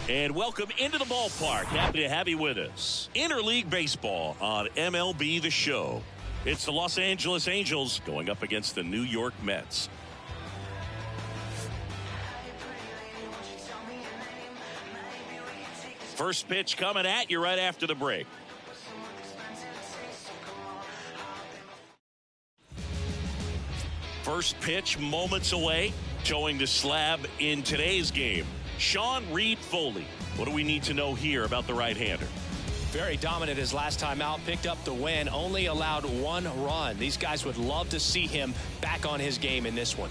And welcome into the ballpark. Happy to have you with us. Interleague baseball on MLB The Show. It's the Los Angeles Angels going up against the New York Mets. First pitch coming at you right after the break. First pitch moments away, showing the slab in today's game. Sean Reed Foley. What do we need to know here about the right-hander? Very dominant his last time out, picked up the win, only allowed 1 run. These guys would love to see him back on his game in this one.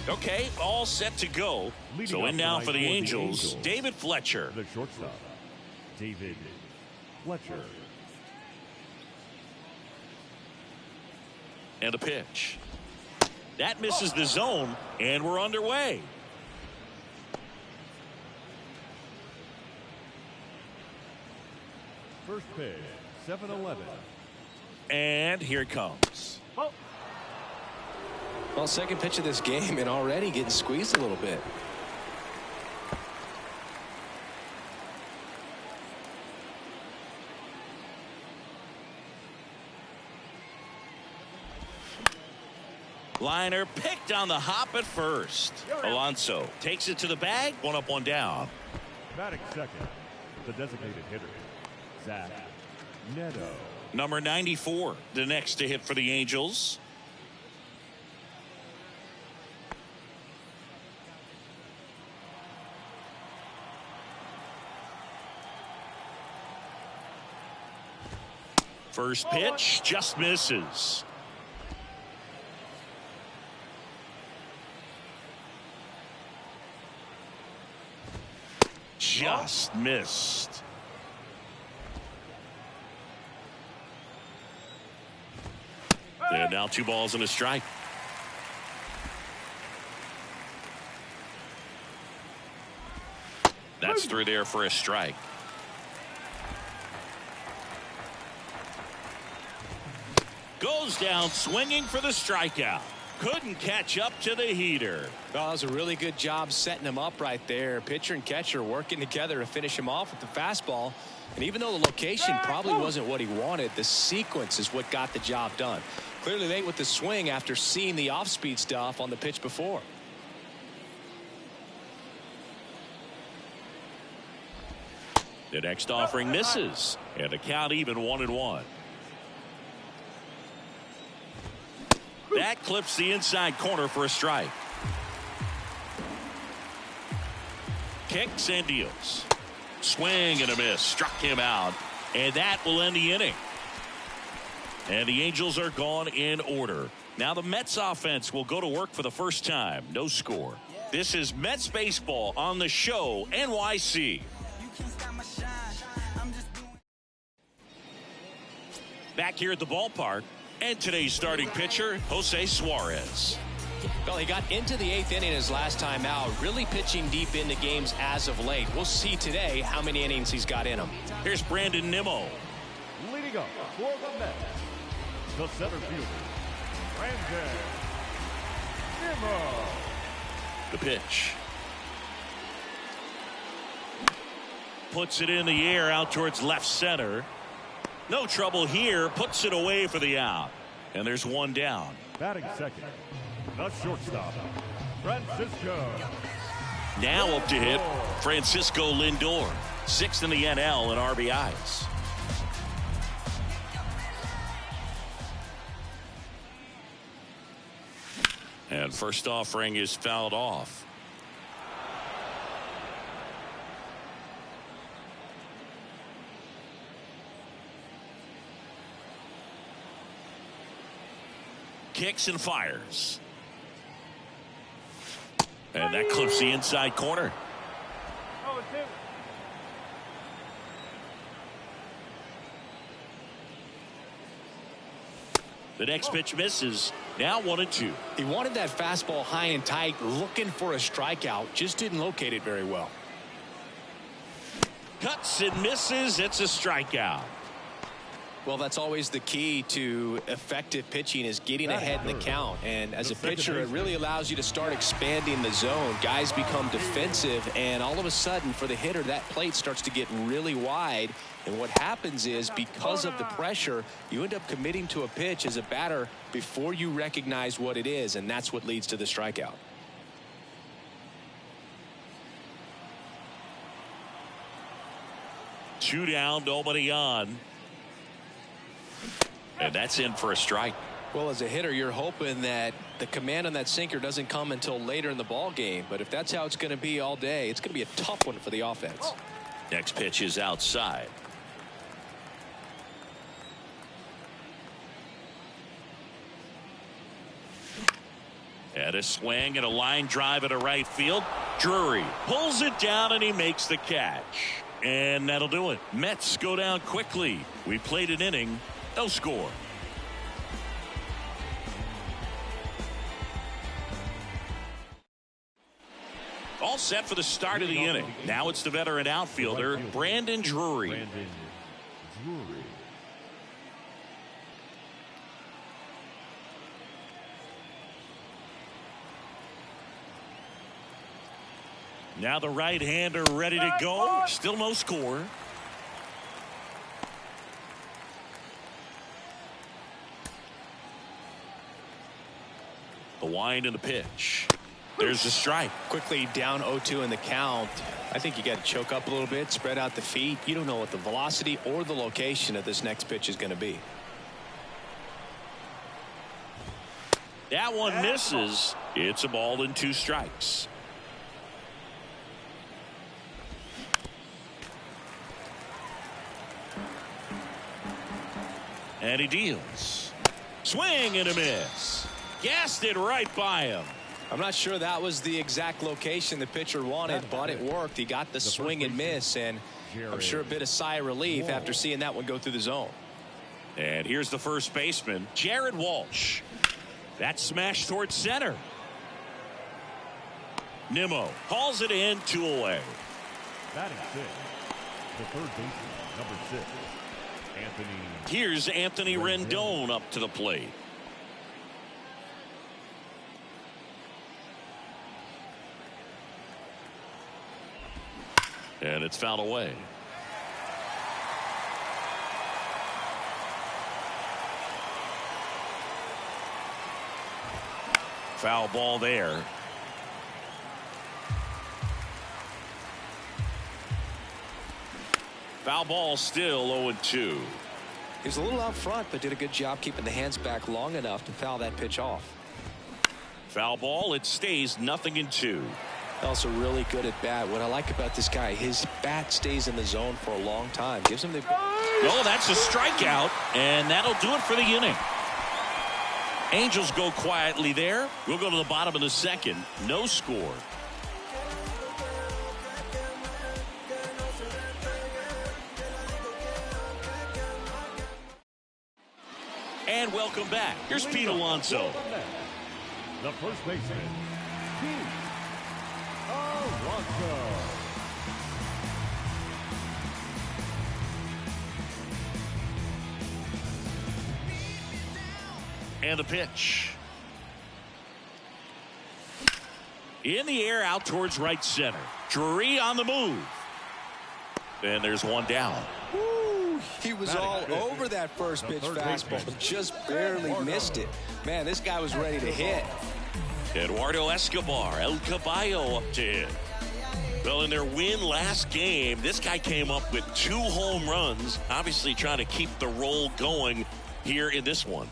Okay, all set to go. So in now for the Angels, David Fletcher. The shortstop, David Fletcher. And a pitch. That misses the zone, and we're underway. First pitch, 7-11. And here it comes. Well, second pitch of this game and already getting squeezed a little bit. Liner picked on the hop at first. Alonso takes it to the bag. 1 up, 1 down. Batting second, the designated hitter, Zach Neto. Number 94, the next to hit for the Angels. First pitch just misses. Just missed. And now 2 balls and a strike. That's through there for a strike. Goes down swinging for the strikeout. Couldn't catch up to the heater. Well, that was a really good job setting him up right there. Pitcher and catcher working together to finish him off with the fastball. And even though the location probably wasn't what he wanted, the sequence is what got the job done. Clearly late with the swing after seeing the off-speed stuff on the pitch before. The next offering misses. And the count even 1-1. That clips the inside corner for a strike. Kicks and deals. Swing and a miss. Struck him out. And that will end the inning. And the Angels are gone in order. Now the Mets offense will go to work for the first time. No score. This is Mets baseball on the show, NYC. Back here at the ballpark. And today's starting pitcher, Jose Suarez. Well, he got into the 8th inning his last time out, really pitching deep into games as of late. We'll see today how many innings he's got in him. Here's Brandon Nimmo. Leading up for the Mets, the center fielder, Brandon Nimmo. The pitch. Puts it in the air out towards left center. No trouble here. Puts it away for the out. And there's 1 down. Batting second, the shortstop, Francisco. Now up to hit, Francisco Lindor. 6th in the NL in RBIs. And first offering is fouled off. Kicks and fires. And that clips the inside corner. The next pitch misses. Now 1-2. He wanted that fastball high and tight, looking for a strikeout. Just didn't locate it very well. Cuts and misses. It's a strikeout. Well, that's always the key to effective pitching, is getting ahead in the count. And as a pitcher, it really allows you to start expanding the zone. Guys become defensive, and all of a sudden, for the hitter, that plate starts to get really wide. And what happens is, because of the pressure, you end up committing to a pitch as a batter before you recognize what it is, and that's what leads to the strikeout. Two down, nobody on. And that's in for a strike. Well, as a hitter, you're hoping that the command on that sinker doesn't come until later in the ball game. But if that's how it's going to be all day, it's going to be a tough one for the offense. Next pitch is outside. And a swing and a line drive at a right field. Drury pulls it down and he makes the catch. And that'll do it. Mets go down quickly. We played an inning. No score. All set for the start of the inning. Now it's the veteran outfielder, Brandon Drury. Now the right-hander ready to go. Still no score. The wind and the pitch. There's the strike. Quickly down 0-2 in the count. I think you got to choke up a little bit, spread out the feet. You don't know what the velocity or the location of this next pitch is going to be. That one misses. It's a ball and 2 strikes. And he deals. Swing and a miss. Gassed it right by him. I'm not sure that was the exact location the pitcher wanted, but it worked. He got the swing and miss, and I'm sure a bit of sigh of relief after seeing that one go through the zone. And here's the first baseman, Jared Walsh. That smashed towards center. Nimmo hauls it in, 2 away. Batting 6, the third baseman, number 6, Anthony. Here's Anthony Rendon up to the plate. And it's fouled away. Foul ball there. Foul ball still 0-2. He was a little out front, but did a good job keeping the hands back long enough to foul that pitch off. Foul ball. It stays 0-2. Also really good at bat. What I like about this guy, his bat stays in the zone for a long time. Gives him the... Oh, that's a strikeout, and that'll do it for the inning. Angels go quietly there. We'll go to the bottom of the second. No score. And welcome back. Here's Pete Alonso. The first baseman, Pete Alonso. And the pitch. In the air, out towards right center. Drury on the move. And there's one down. Woo, he was all over that first pitch fastball. Just barely missed it. Man, this guy was ready to hit. Eduardo Escobar, El Caballo up to hit. Well, in their win last game, this guy came up with 2 home runs. Obviously trying to keep the roll going here in this one.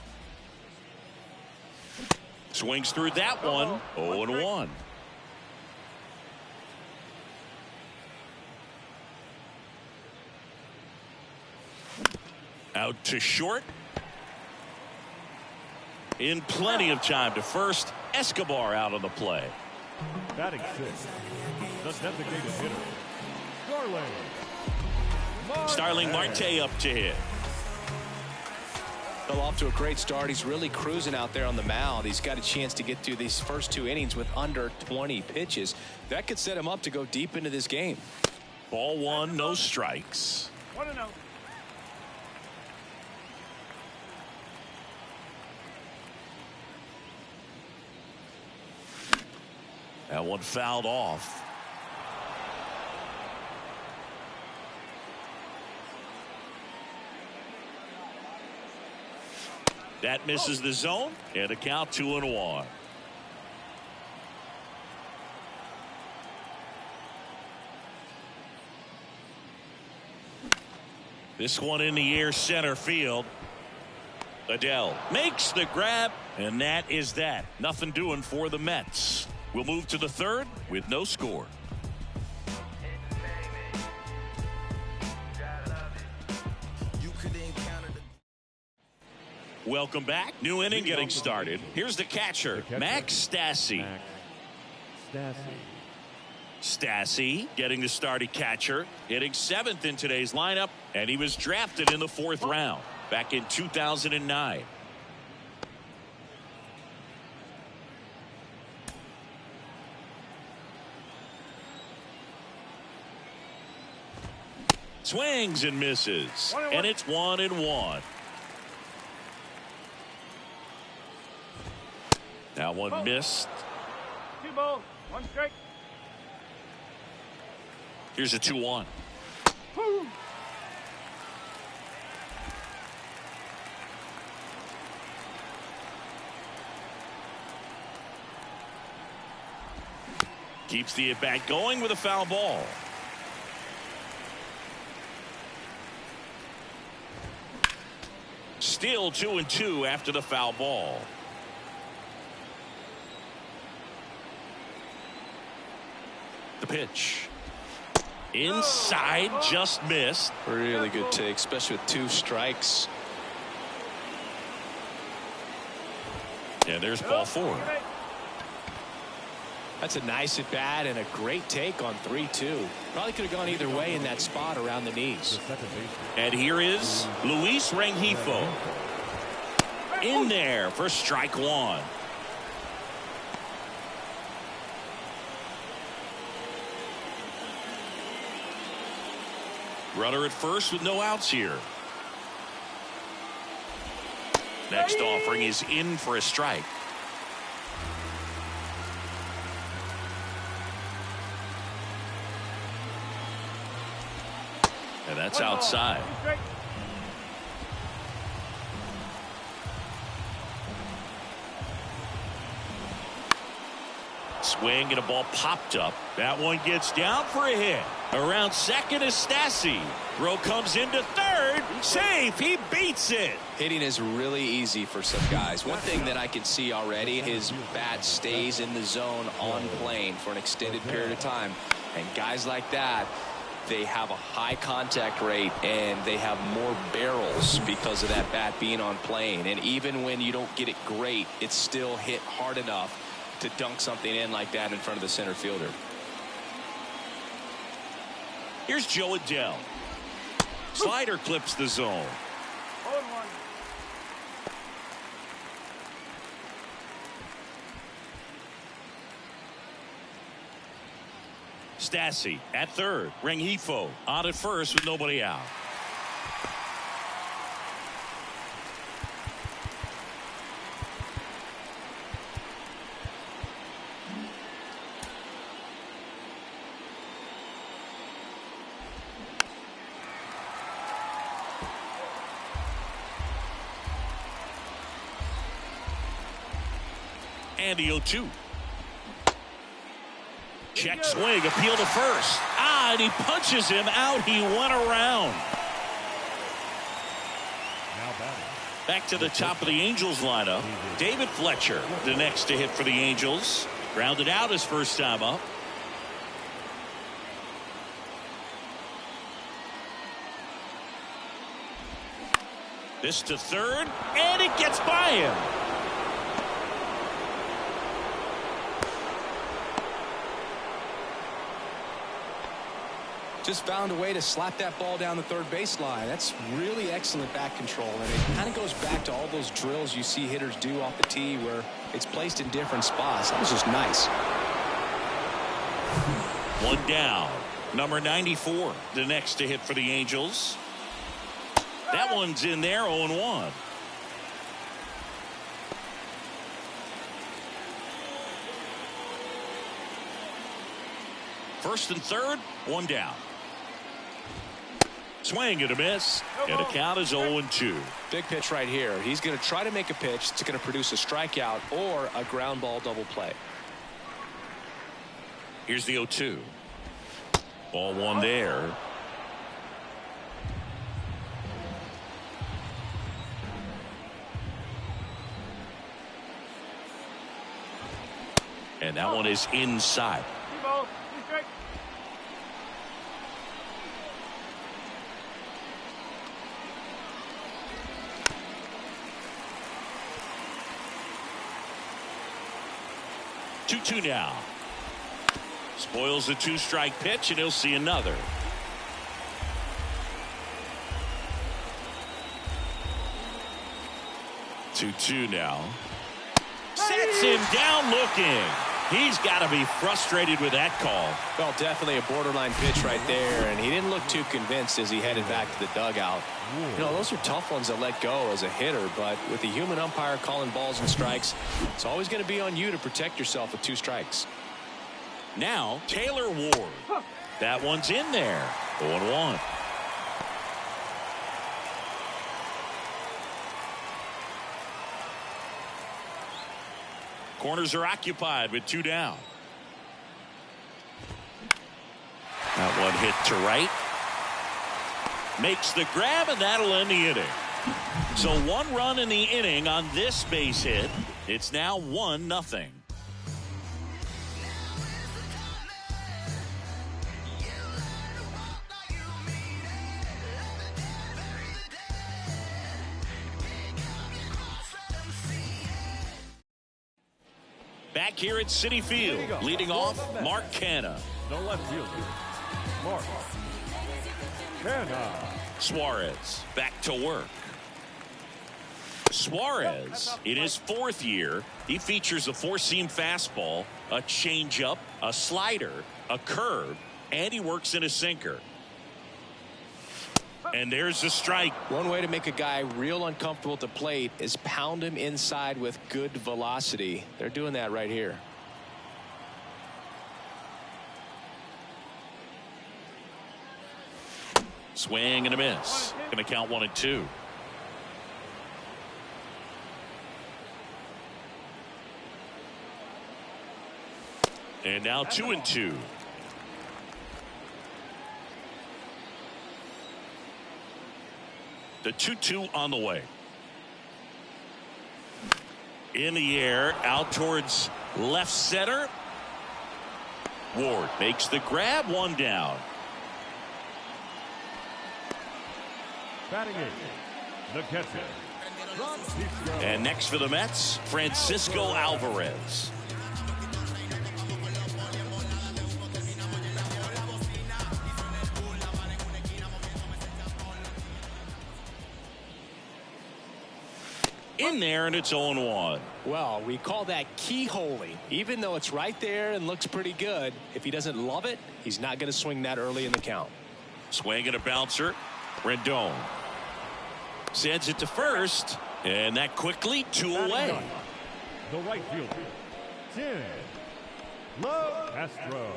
Swings through that one. 0-1. Out to short. In plenty of time to first. Escobar out on the play. Batting 6, the designated hitter, Starling Marte up to hit. Fell off to a great start. He's really cruising out there on the mound. He's got a chance to get through these first 2 innings with under 20 pitches. That could set him up to go deep into this game. Ball 1, no strikes. 1-0. That one fouled off. That misses the zone, and a count 2-1. This one in the air, center field. Adele makes the grab, and that is that. Nothing doing for the Mets. We'll move to the third with no score. Welcome back. New inning getting started. Here's the catcher, Max Stassi. Stassi getting the start at catcher, hitting 7th in today's lineup, and he was drafted in the 4th round back in 2009. Swings and misses, and it's 1-1. That one missed. 2 balls, 1 strike. Here's a 2-1. Keeps the at-bat going with a foul ball. Still 2-2 after the foul ball. The pitch. Inside, just missed. Really good take, especially with 2 strikes. And there's ball 4. That's a nice at bat and a great take on 3-2. Probably could have gone either way in that spot around the knees. And here is Luis Rengifo in there for strike 1. Runner at first with no outs here. Next offering is in for a strike. And that's outside. Swing and a ball popped up. That one gets down for a hit. Around second is Stassi. Throw comes into third. Safe. He beats it. Hitting is really easy for some guys. One thing that I can see already, his bat stays in the zone on plane for an extended period of time. And guys like that, they have a high contact rate and they have more barrels because of that bat being on plane. And even when you don't get it great, it's still hit hard enough to dunk something in like that in front of the center fielder. Here's Joe Adele. Slider clips the zone. 0-1. Stassi at third. Rengifo on at first with nobody out. And the 0-2. Check swing, appeal to first. And he punches him out. He went around. Back to the top of the Angels lineup. David Fletcher, the next to hit for the Angels. Grounded out his first time up. This to third, and it gets by him. Just found a way to slap that ball down the third baseline. That's really excellent bat control, and it kind of goes back to all those drills you see hitters do off the tee where it's placed in different spots. That was just nice. One down. Number 94, the next to hit for the Angels. That one's in there, 0-1. First and third, one down. Swing and a miss, and the count is 0-2. Big pitch right here. He's going to try to make a pitch that's going to produce a strikeout or a ground ball double play. Here's the 0-2. Ball one there. And that one is inside. 2 balls, 2 strikes. Two now. Spoils the 2-strike pitch, and he'll see another. Two now. Sets him down looking. He's got to be frustrated with that call. Well, definitely a borderline pitch right there, and he didn't look too convinced as he headed back to the dugout. You know, those are tough ones to let go as a hitter, but with the human umpire calling balls and strikes, it's always going to be on you to protect yourself with 2 strikes. Now, Taylor Ward. That one's in there. 0-1. Corners are occupied with 2 down. That one hit to right. Makes the grab, and that'll end the inning. So 1 run in the inning on this base hit. It's now 1-0. Back here at Citi Field, leading off, Mark Canha. The left fielder, Mark Canha. Suarez back to work. Suarez, in his 4th year, he features a 4-seam fastball, a changeup, a slider, a curve, and he works in a sinker. And there's the strike. One way to make a guy real uncomfortable at the plate is pound him inside with good velocity. They're doing that right here. Swing and a miss. Going to count 1-2. And now 2-2. The 2-2 on the way. In the air, out towards left center. Ward makes the grab, 1 down. Batting eighth, the catcher. And next for the Mets, Francisco Alvarez. In there, and it's 0-1. Well, we call that keyholing. Even though it's right there and looks pretty good, if he doesn't love it, he's not going to swing that early in the count. Swing and a bouncer. Rendon sends it to first, and that quickly 2 away. The right fielder, Tim Locastro.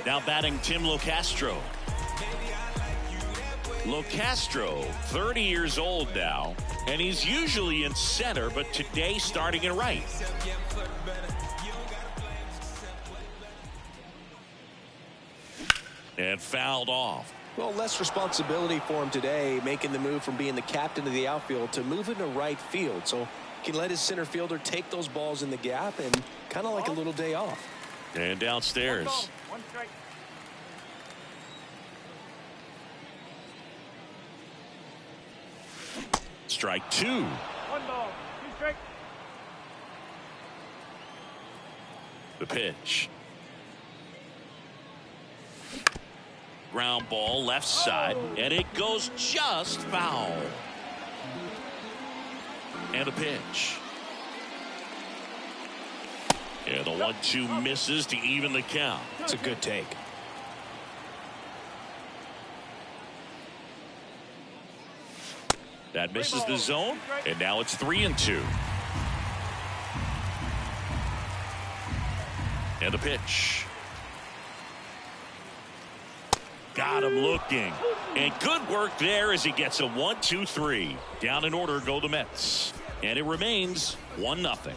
Now batting Tim Locastro. Locastro, 30 years old now, and he's usually in center, but today starting in right. And fouled off. Well, less responsibility for him today, making the move from being the captain of the outfield to moving to right field. So he can let his center fielder take those balls in the gap and kind of like a little day off. And downstairs. 1 ball, 1 strike. Strike 2. 1 ball, 2 strikes. The pitch. Ground ball left side, and it goes just foul. And a pitch. And the 1-2 misses to even the count. It's a good take. That misses the zone, and now it's 3-2. And the pitch. Got him looking. And good work there as he gets a 1-2-3. Down in order go the Mets. And it remains 1-0.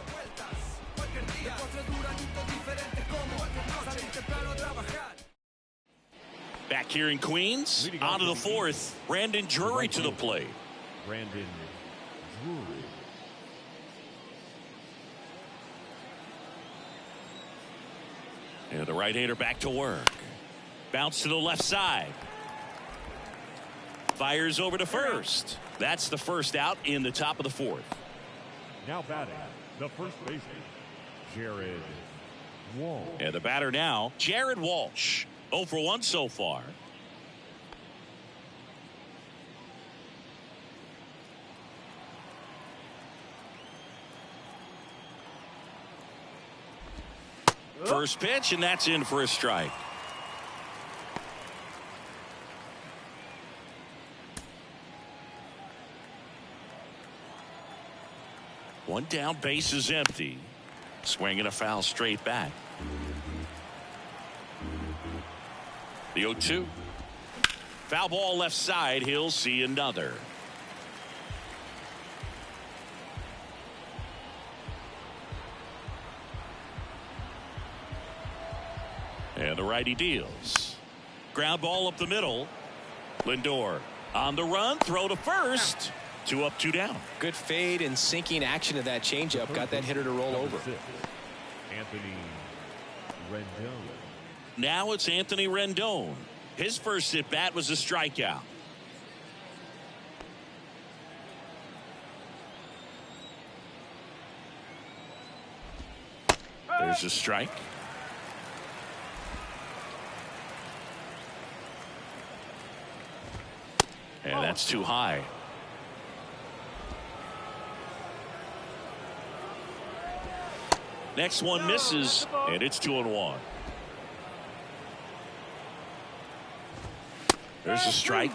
Back here in Queens, on to the fourth. Brandon Drury to the plate. Brandon Drury. And the right-hander back to work. Bounce to the left side. Fires over to first. That's the first out in the top of the fourth. Now batting, the first baseman, Jared Walsh. And the batter now, Jared Walsh. 0 for 1 so far. First pitch, and that's in for a strike. One down, base is empty. Swinging a foul straight back. The 0-2. Foul ball left side. He'll see another. And the righty deals. Ground ball up the middle. Lindor on the run. Throw to first. 2 up, 2 down. Good fade and sinking action of that changeup. Got that hitter to roll over. Anthony Rendon. Now it's Anthony Rendon. His first at bat was a strikeout. There's a strike. And that's too high. Next one misses, and it's 2-1. There's a strike.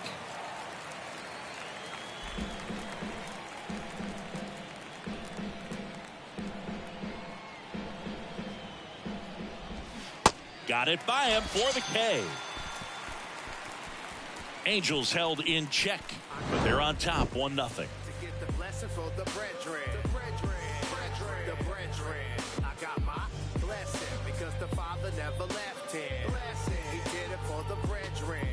Got it by him for the K. Angels held in check, but they're on top 1-0. I got my blessing because the Father never left him. He did it for the brethren.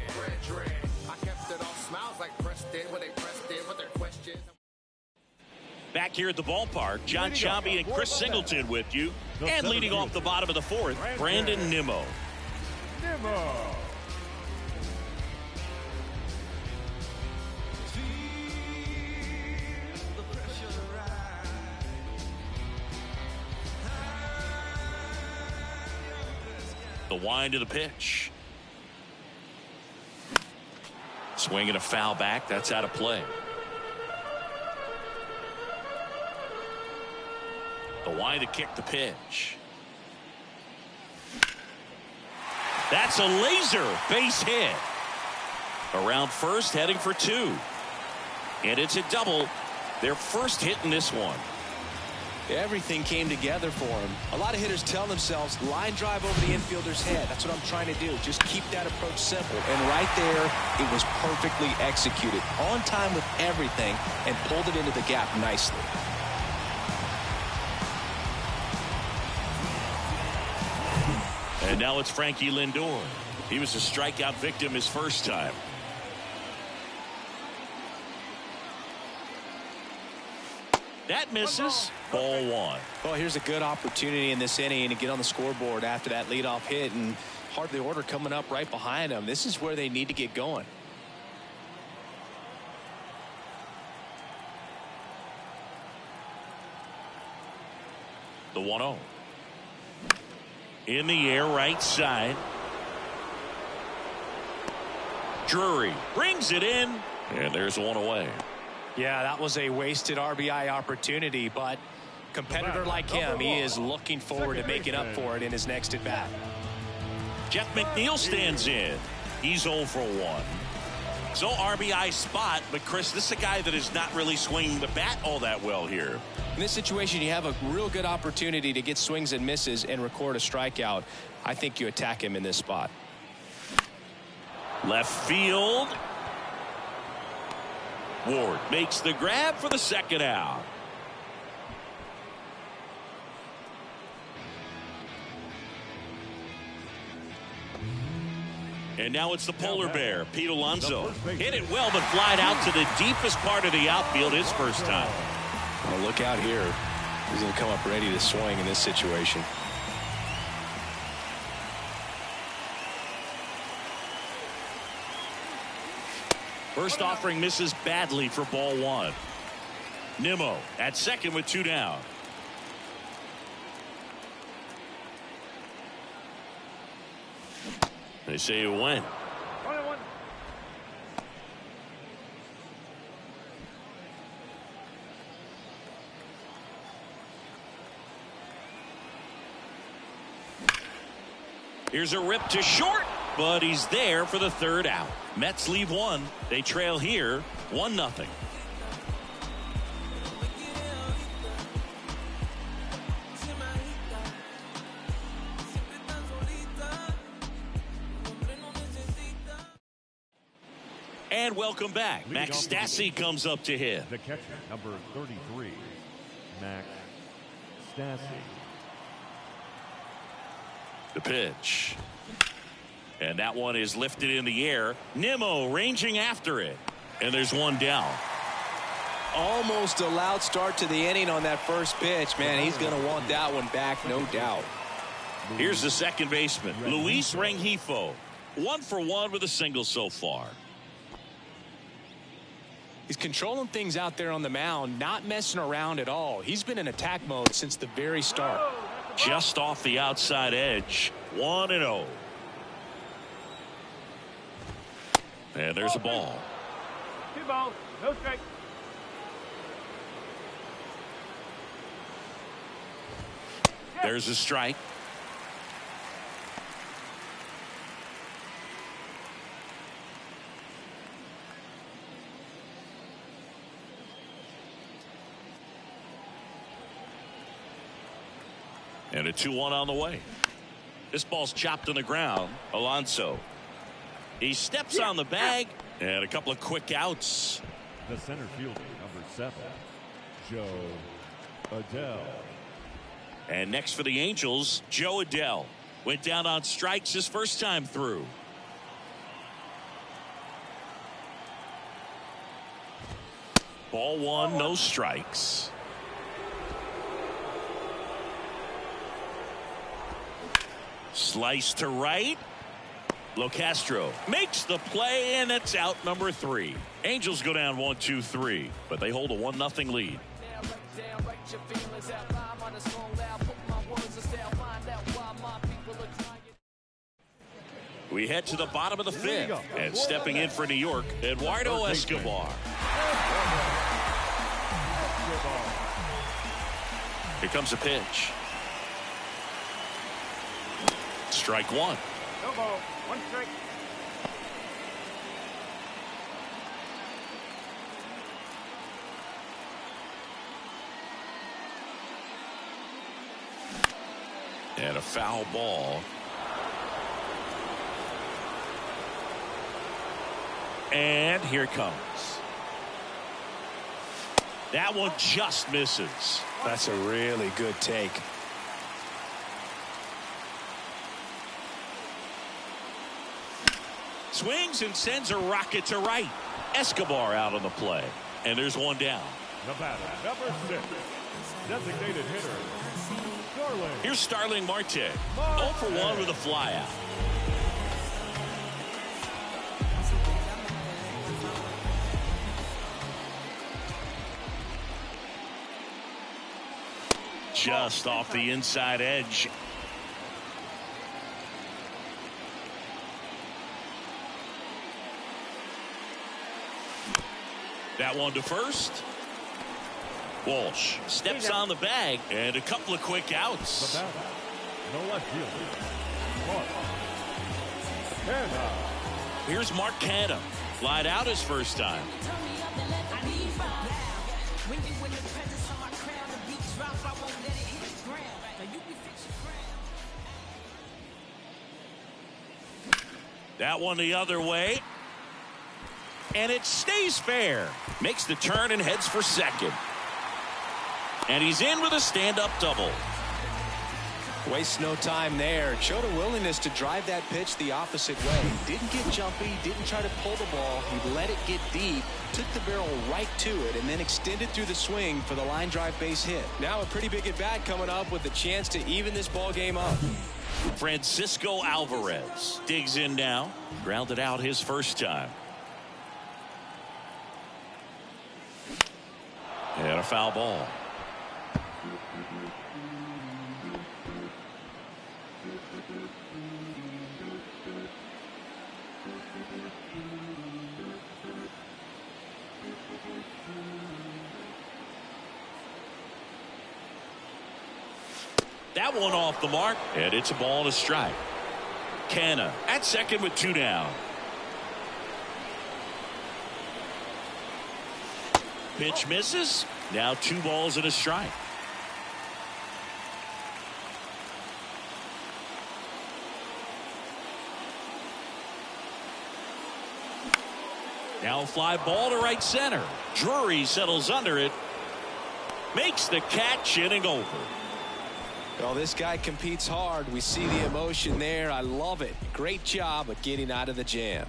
I kept it all smiles like Preston when they pressed in with their questions. Back here at the ballpark, John Chambi and Chris Singleton with you. And leading off the bottom of the fourth, Brandon Nimmo. The wind of the pitch. Swinging a foul back. That's out of play. The wind to kick the pitch. That's a laser base hit. Around first, heading for 2. And it's a double. Their first hit in this one. Everything came together for him. A lot of hitters tell themselves, line drive over the infielder's head. That's what I'm trying to do. Just keep that approach simple. And right there, it was perfectly executed. On time with everything, and pulled it into the gap nicely. And now it's Frankie Lindor. He was a strikeout victim his first time. That misses. Ball 1. Well, here's a good opportunity in this inning to get on the scoreboard after that leadoff hit, and hard the order coming up right behind them. This is where they need to get going. The 1-0. In the air, right side. Drury brings it in, and there's one away. Yeah, that was a wasted RBI opportunity, but competitor like him, he is looking forward to making up for it in his next at bat. Jeff McNeil stands in. He's 0 for 1. So RBI spot, but Chris, this is a guy that is not really swinging the bat all that well here. In this situation, you have a real good opportunity to get swings and misses and record a strikeout. I think you attack him in this spot. Left field. Ward makes the grab for the second out. And now it's the polar bear, Pete Alonso. Hit it well, but flied out to the deepest part of the outfield his first time. Well, look out here. He's going to come up ready to swing in this situation. First offering misses badly for ball one. Nimmo at second with 2 down. They say it went. 1-1. Here's a rip to short, but he's there for the third out. Mets leave one. They trail here 1-0. And welcome back. Max Stassi comes up to hit. The catcher, number 33, Max Stassi. The pitch. And that one is lifted in the air. Nimmo ranging after it. And there's one down. Almost a loud start to the inning on that first pitch. Man, he's going to want that one back, no doubt. Here's the second baseman, Luis Rengifo. 1 for 1 with a single so far. He's controlling things out there on the mound, not messing around at all. He's been in attack mode since the very start. Just off the outside edge. 1-0. And there's a ball. 2 balls, no strikes. There's a strike. And a 2-1 on the way. This ball's chopped on the ground. Alonso. He steps on the bag. And a couple of quick outs. The center fielder, number 7, Joe Adele. And next for the Angels, Joe Adele. Went down on strikes his first time through. Ball 1, no strikes. Slice to right. Locastro makes the play, and it's out number 3. Angels go down 1-2-3, but they hold a 1-0 lead. We head to the bottom of the 5th, and stepping in for New York, Eduardo Escobar. Here comes a pitch. Strike 1. No ball, 1 strike. And a foul ball. And here it comes. That one just misses. That's a really good take. Swings and sends a rocket to right. Escobar out on the play. And there's one down. The batter, number 6, designated hitter, Starling. Here's Starling Marte. 0 for 1 with a flyout. Just off the inside edge. That one to first. Walsh steps on the bag, and a couple of quick outs. The batter, no left fielder, Mark Canha. Here's Mark Canha. Lied out his first time. That one the other way. And it stays fair. Makes the turn and heads for second. And he's in with a stand-up double. Wastes no time there. Showed a willingness to drive that pitch the opposite way. Didn't get jumpy, didn't try to pull the ball. He let it get deep, took the barrel right to it, and then extended through the swing for the line drive base hit. Now a pretty big at-bat coming up with a chance to even this ball game up. Francisco Alvarez digs in now. Grounded out his first time. And a foul ball. That one off the mark, and it's a ball and a strike. Canna at second with 2 down. Pitch misses. Now 2 balls and a strike. Now a fly ball to right center. Drury settles under it. Makes the catch, inning over. Well, this guy competes hard. We see the emotion there. I love it. Great job of getting out of the jam.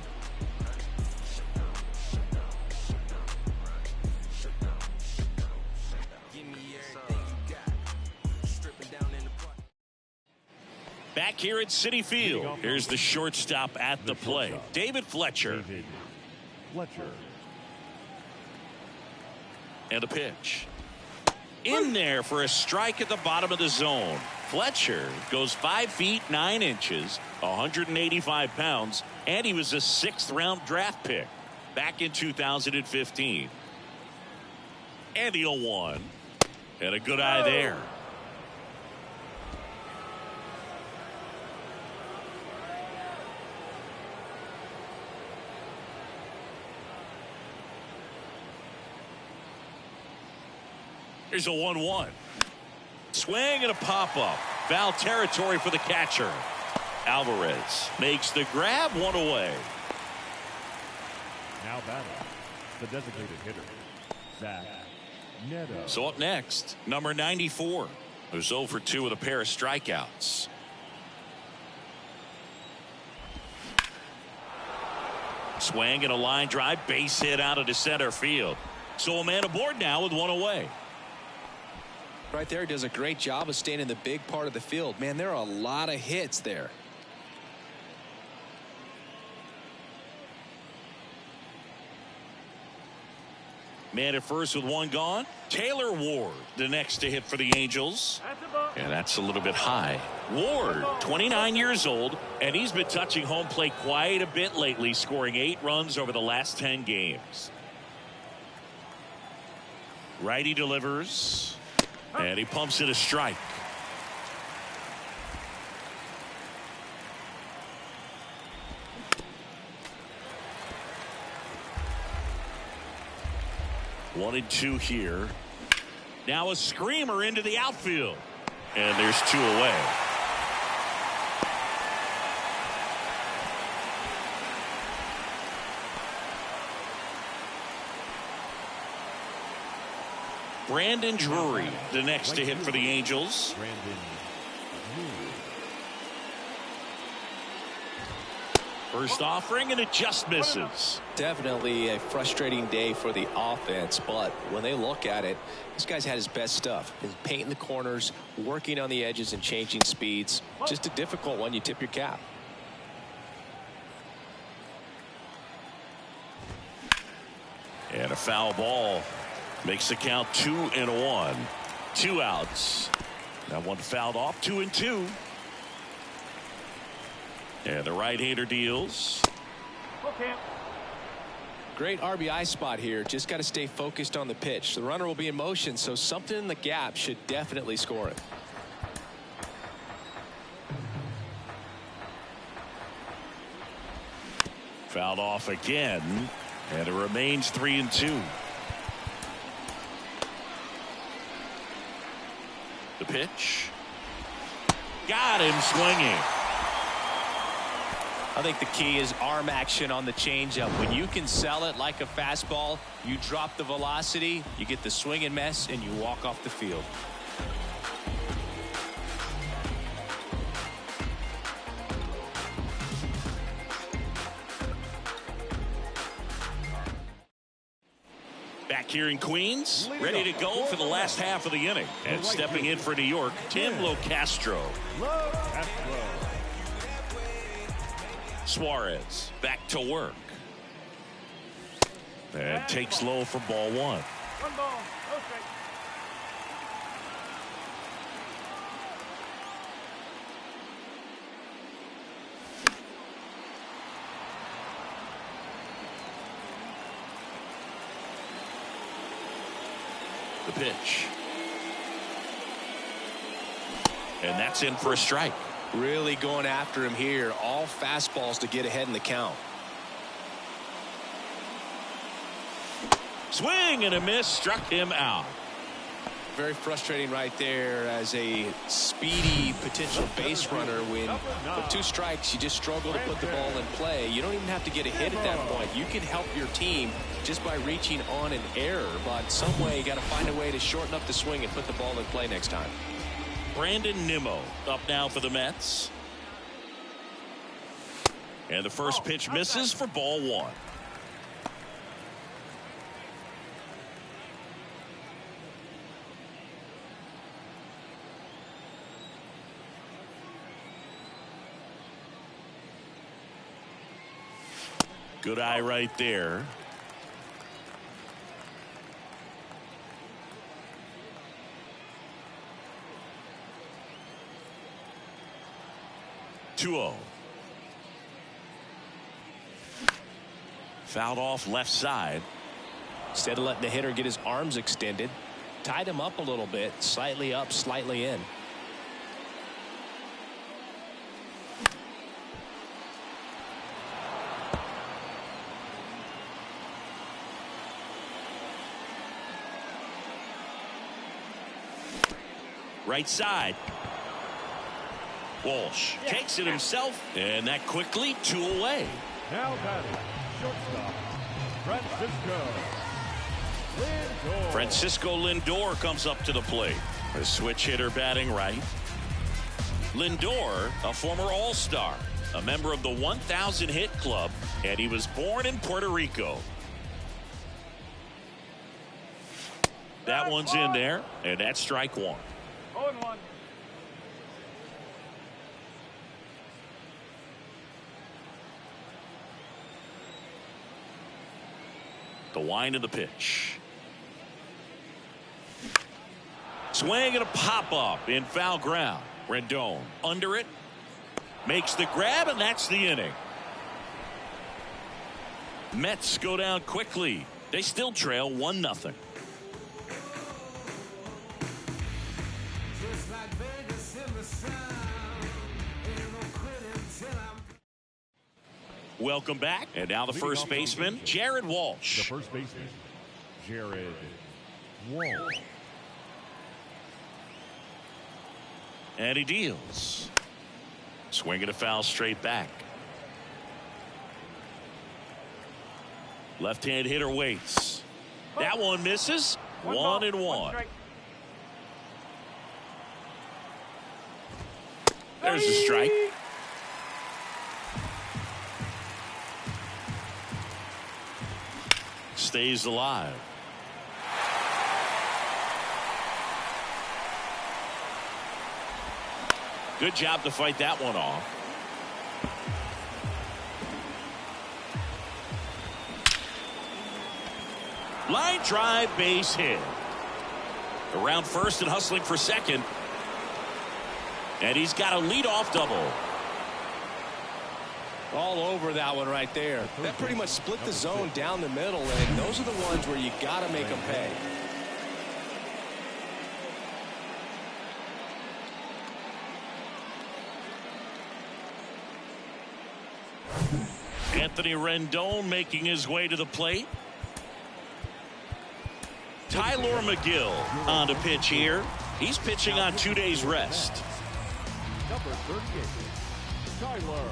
Back here at Citi Field, here's the shortstop at the plate, David Fletcher. And a pitch. In there for a strike at the bottom of the zone. Fletcher goes 5 feet 9 inches, 185 pounds, and he was a 6th-round draft pick back in 2015. And the 0-1. And a good eye there. Here's a 1-1. Swing and a pop-up. Foul territory for the catcher. Alvarez makes the grab, 1 away. Now batting, the designated hitter, Zach Neto. So up next, number 94, who's 0 for 2 with a pair of strikeouts. Swing and a line drive, base hit out into center field. So a man aboard now with 1 away. Right there, does a great job of staying in the big part of the field. Man, there are a lot of hits there. Man at first with 1 gone. Taylor Ward, the next to hit for the Angels. And that's a little bit high. Ward, 29 years old, and he's been touching home plate quite a bit lately, scoring 8 runs over the last 10 games. Righty delivers. And he pumps it a strike. One and 2 here. Now a screamer into the outfield. And there's 2 away. Brandon Drury, the next to hit for the Angels. First offering, and it just misses. Definitely a frustrating day for the offense, but when they look at it, this guy's had his best stuff. He's painting the corners, working on the edges, and changing speeds. Just a difficult one. You tip your cap. And a foul ball. Makes the count 2-1. 2 outs. That one fouled off. 2 and 2. And the right-hander deals. Okay. Great RBI spot here. Just got to stay focused on the pitch. The runner will be in motion, so something in the gap should definitely score it. Fouled off again. And it remains 3 and 2. The pitch. Got him swinging. I think the key is arm action on the changeup. When you can sell it like a fastball, you drop the velocity, you get the swing and miss, and you walk off the field. Back here in Queens, ready to go for the last half of the inning. And stepping in for New York, Tim Locastro. Suarez back to work. And takes low for ball one. 1 ball, no strike. The pitch. And that's in for a strike. Really going after him here. All fastballs to get ahead in the count. Swing and a miss, struck him out. Very frustrating right there as a speedy potential base runner. When with 2 strikes, you just struggle to put the ball in play. You don't even have to get a hit at that point. You can help your team just by reaching on an error. But some way, you got to find a way to shorten up the swing and put the ball in play next time. Brandon Nimmo up now for the Mets. And the first pitch misses for ball one. Good eye right there. Two-0. Fouled off left side. Instead of letting the hitter get his arms extended, tied him up a little bit, slightly up, slightly in. Right side. Walsh takes it himself, and that quickly 2 away. Now batting, shortstop, Francisco Lindor comes up to the plate. A switch hitter batting right. Lindor, a former All-Star, a member of the 1,000 hit club, and he was born in Puerto Rico. That one's in there, and that's strike one. 0-1. The wind of the pitch. Swing and a pop-up in foul ground. Rendon under it. Makes the grab, and that's the inning. Mets go down quickly. They still trail 1-0. Welcome back. And now the first baseman, Jared Walsh. The first baseman, Jared Walsh. And he deals. Swinging a foul straight back. Left-hand hitter waits. That one misses. 1-1. There's a strike. Stays alive. Good job to fight that one off. Line drive, base hit. Around first and hustling for second. And he's got a leadoff double. All over that one right there. That pretty much split the zone down the middle, and those are the ones where you got to make them pay. Anthony Rendon making his way to the plate. Tyler McGill on to pitch here. He's pitching on 2 days rest. Number 38, Tyler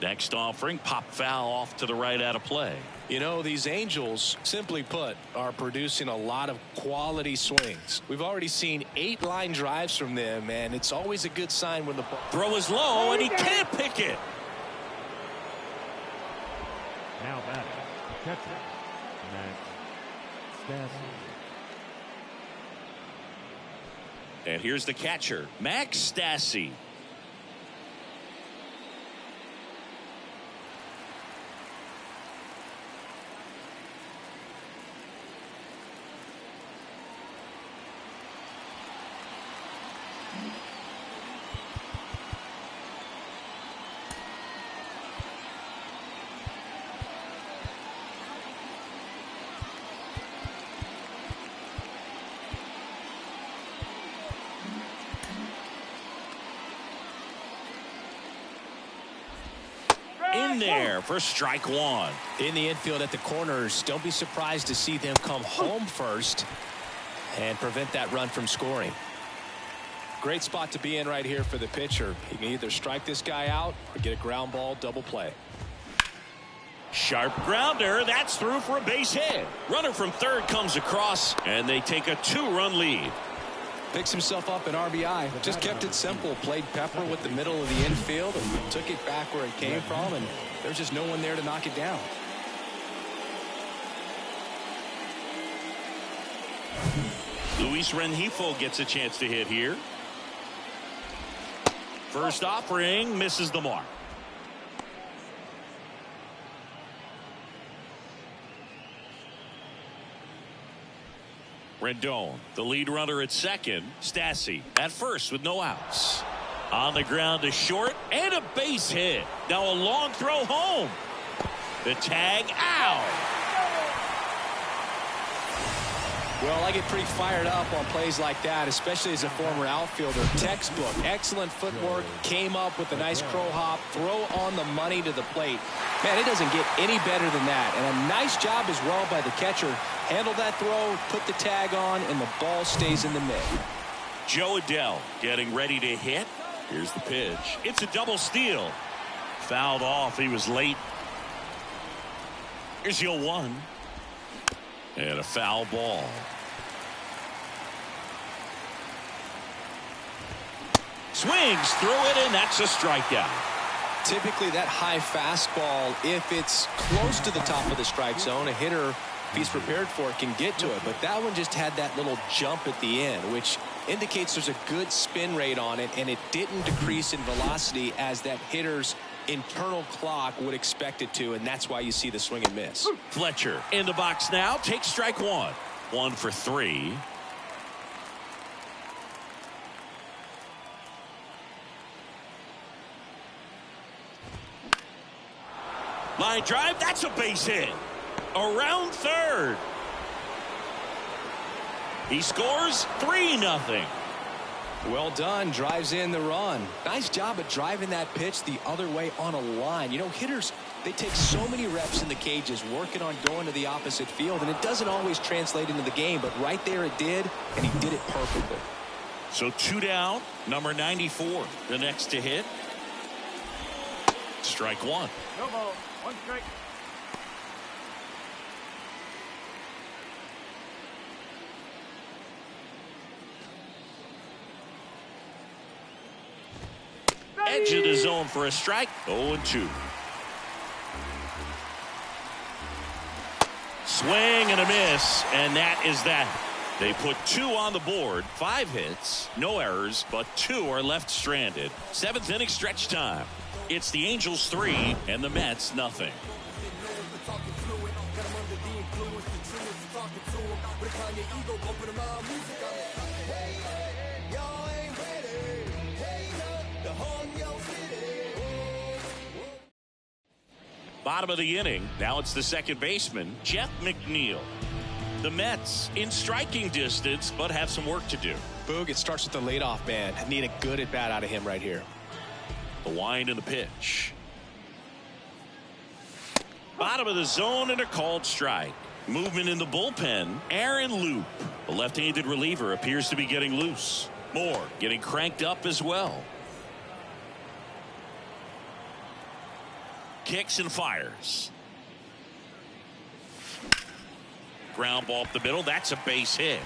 Next offering, pop foul off to the right out of play. You know, these Angels, simply put, are producing a lot of quality swings. We've already seen 8 line drives from them, and it's always a good sign when the ball... Throw is low, and he can't pick it. Now batting, the catcher, Max Stassi. And here's the catcher, Max Stassi. In there for strike one. In the infield at the corners, don't be surprised to see them come home first and prevent that run from scoring. Great spot to be in right here for the pitcher. He can either strike this guy out or get a ground ball double play. Sharp grounder. That's through for a base hit. Runner from third comes across, and they take a 2-run lead. Picks himself up an RBI. Just kept it simple. Played pepper with the middle of the infield and took it back where it came from, and there's just no one there to knock it down. Luis Rengifo gets a chance to hit here. First offering misses the mark. Rendon, the lead runner at second. Stassi at first with no outs. On the ground to short, and a base hit. Now a long throw home. The tag out. Well, I get pretty fired up on plays like that, especially as a former outfielder. Textbook, excellent footwork, came up with a nice crow hop, throw on the money to the plate. Man, it doesn't get any better than that. And a nice job as well by the catcher. Handled that throw, put the tag on, and the ball stays in the mitt. Joe Adele getting ready to hit. Here's the pitch. It's a double steal. Fouled off. He was late. Here's 0-1. And a foul ball. Swings through it, and that's a strikeout. Typically, that high fastball, if it's close to the top of the strike zone, a hitter, if he's prepared for it, can get to it. But that one just had that little jump at the end, which indicates there's a good spin rate on it, and it didn't decrease in velocity as that hitter's internal clock would expect it to, and that's why you see the swing and miss. Fletcher in the box now, takes strike one. 1 for 3. Line drive, that's a base hit. Around third. He scores 3-0. Well done. Drives in the run. Nice job of driving that pitch the other way on a line. You know, hitters, they take so many reps in the cages working on going to the opposite field, and it doesn't always translate into the game, but right there it did, and he did it perfectly. So 2 down, number 94, the next to hit. Strike one. No ball. 1 strike. Edge of the zone for a strike. 0-2. Swing and a miss, and that is that. They put 2 on the board, 5 hits, no errors, but 2 are left stranded. 7th inning stretch time. It's the Angels 3 and the Mets nothing. Bottom of the inning. Now it's the second baseman, Jeff McNeil. The Mets in striking distance, but have some work to do. Boog, it starts with the leadoff man. Need a good at bat out of him right here. The wind and the pitch. Bottom of the zone and a called strike. Movement in the bullpen. Aaron Loop, the left-handed reliever, appears to be getting loose. Moore getting cranked up as well. Kicks and fires. Ground ball up the middle. That's a base hit.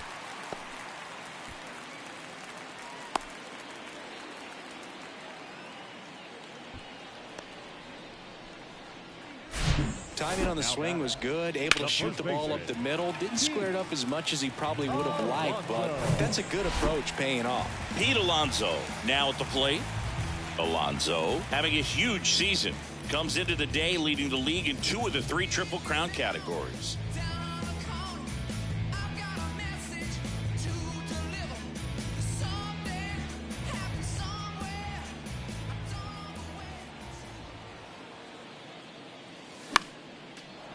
Timing on the swing was good. Able to shoot the ball up the middle. Didn't square it up as much as he probably would have liked, but that's a good approach paying off. Pete Alonso now at the plate. Alonso having a huge season. Comes into the day leading the league in 2 of the 3 Triple Crown categories.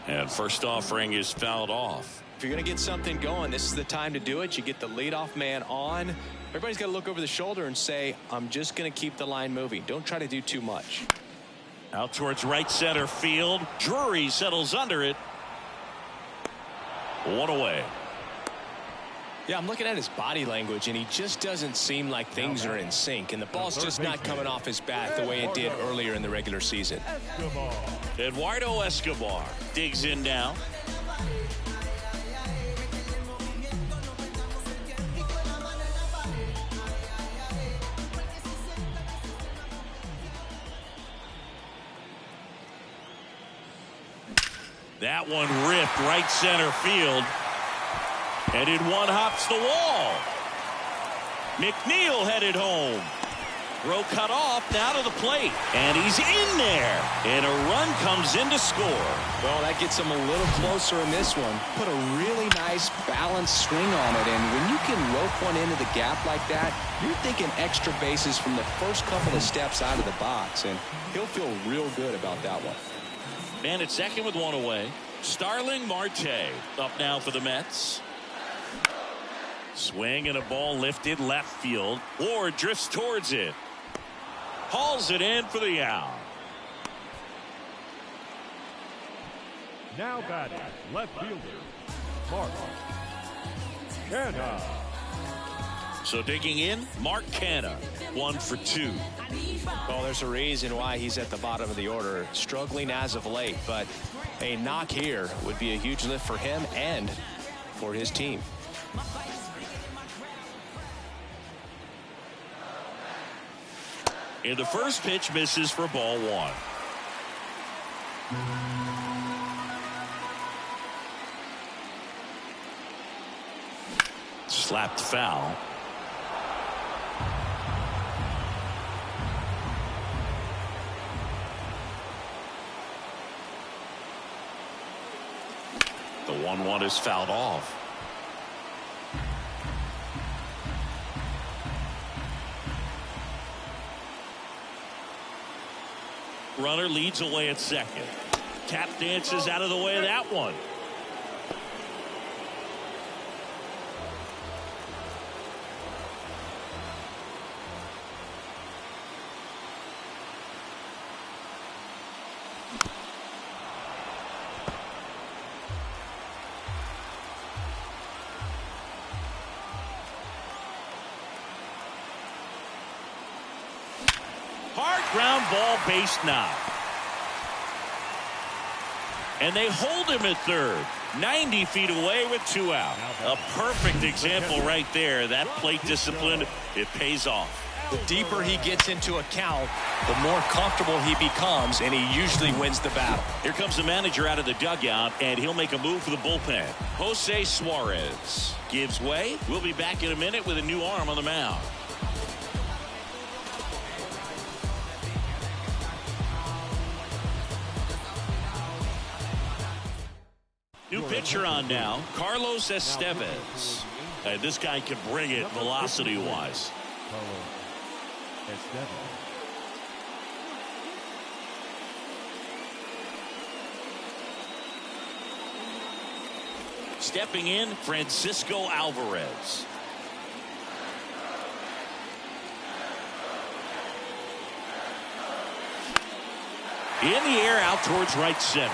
And first offering is fouled off. If you're going to get something going, this is the time to do it. You get the leadoff man on. Everybody's got to look over the shoulder and say, I'm just going to keep the line moving. Don't try to do too much. Out towards right center field. Drury settles under it. 1 away. Yeah, I'm looking at his body language, and he just doesn't seem like things are in sync, and the ball's just not coming off his bat the way it did earlier in the regular season. Eduardo Escobar digs in now. That one ripped right center field. And in one hops the wall. McNeil headed home. Throw cut off, now to the plate. And he's in there. And a run comes in to score. Well, that gets him a little closer in this one. Put a really nice balanced swing on it. And when you can rope one into the gap like that, you're thinking extra bases from the first couple of steps out of the box. And he'll feel real good about that one. Man at second with 1 away. Starling Marte up now for the Mets. Swing and a ball lifted left field. Ward drifts towards it. Hauls it in for the out. Now batting, left fielder, Mark Canha. So digging in, Mark Canha, 1 for 2. Well, there's a reason why he's at the bottom of the order, struggling as of late, but a knock here would be a huge lift for him and for his team. And the first pitch misses for ball 1. Slapped foul. The 1-1 is fouled off. Runner leads away at second. Tap dances out of the way of that one. Hard ground ball, base knock. And they hold him at third. 90 feet away with 2 out. A perfect example right there. That plate discipline, it pays off. The deeper he gets into a count, the more comfortable he becomes, and he usually wins the battle. Here comes the manager out of the dugout, and he'll make a move for the bullpen. Jose Suarez gives way. We'll be back in a minute with a new arm on the mound. New pitcher on now, Carlos Estevez. This guy can bring it velocity-wise. Carlos Estevez. Stepping in, Francisco Alvarez. In the air out towards right center.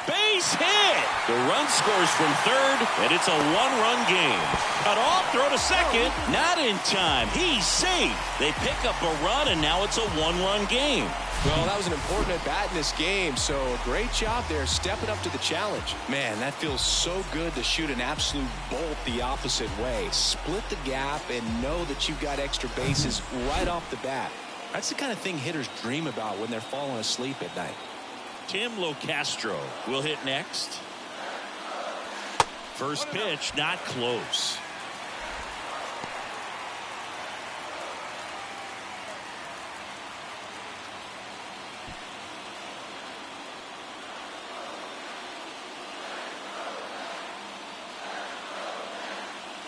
Base hit. The run scores from third, and it's a one-run game. Cut off, throw to second. Not in time. He's safe. They pick up a run, and now it's a one-run game. Well, that was an important at-bat in this game, so a great job there stepping up to the challenge. Man, that feels so good to shoot an absolute bolt the opposite way. Split the gap and know that you've got extra bases right off the bat. That's the kind of thing hitters dream about when they're falling asleep at night. Tim Locastro will hit next. First pitch, not close.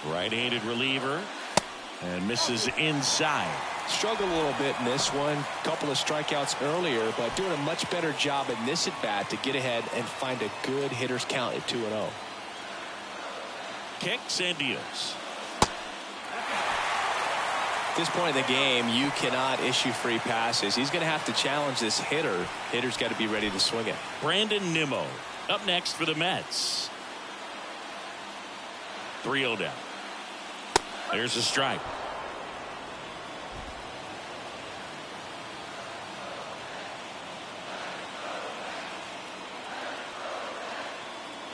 Right-handed reliever and misses inside. Struggled a little bit in this one. Couple of strikeouts earlier, but doing a much better job in this at-bat to get ahead and find a good hitter's count at 2-0. Kicks and deals. At this point in the game, you cannot issue free passes. He's going to have to challenge this hitter. Hitter's got to be ready to swing it. Brandon Nimmo up next for the Mets. 3-0 down. There's a strike.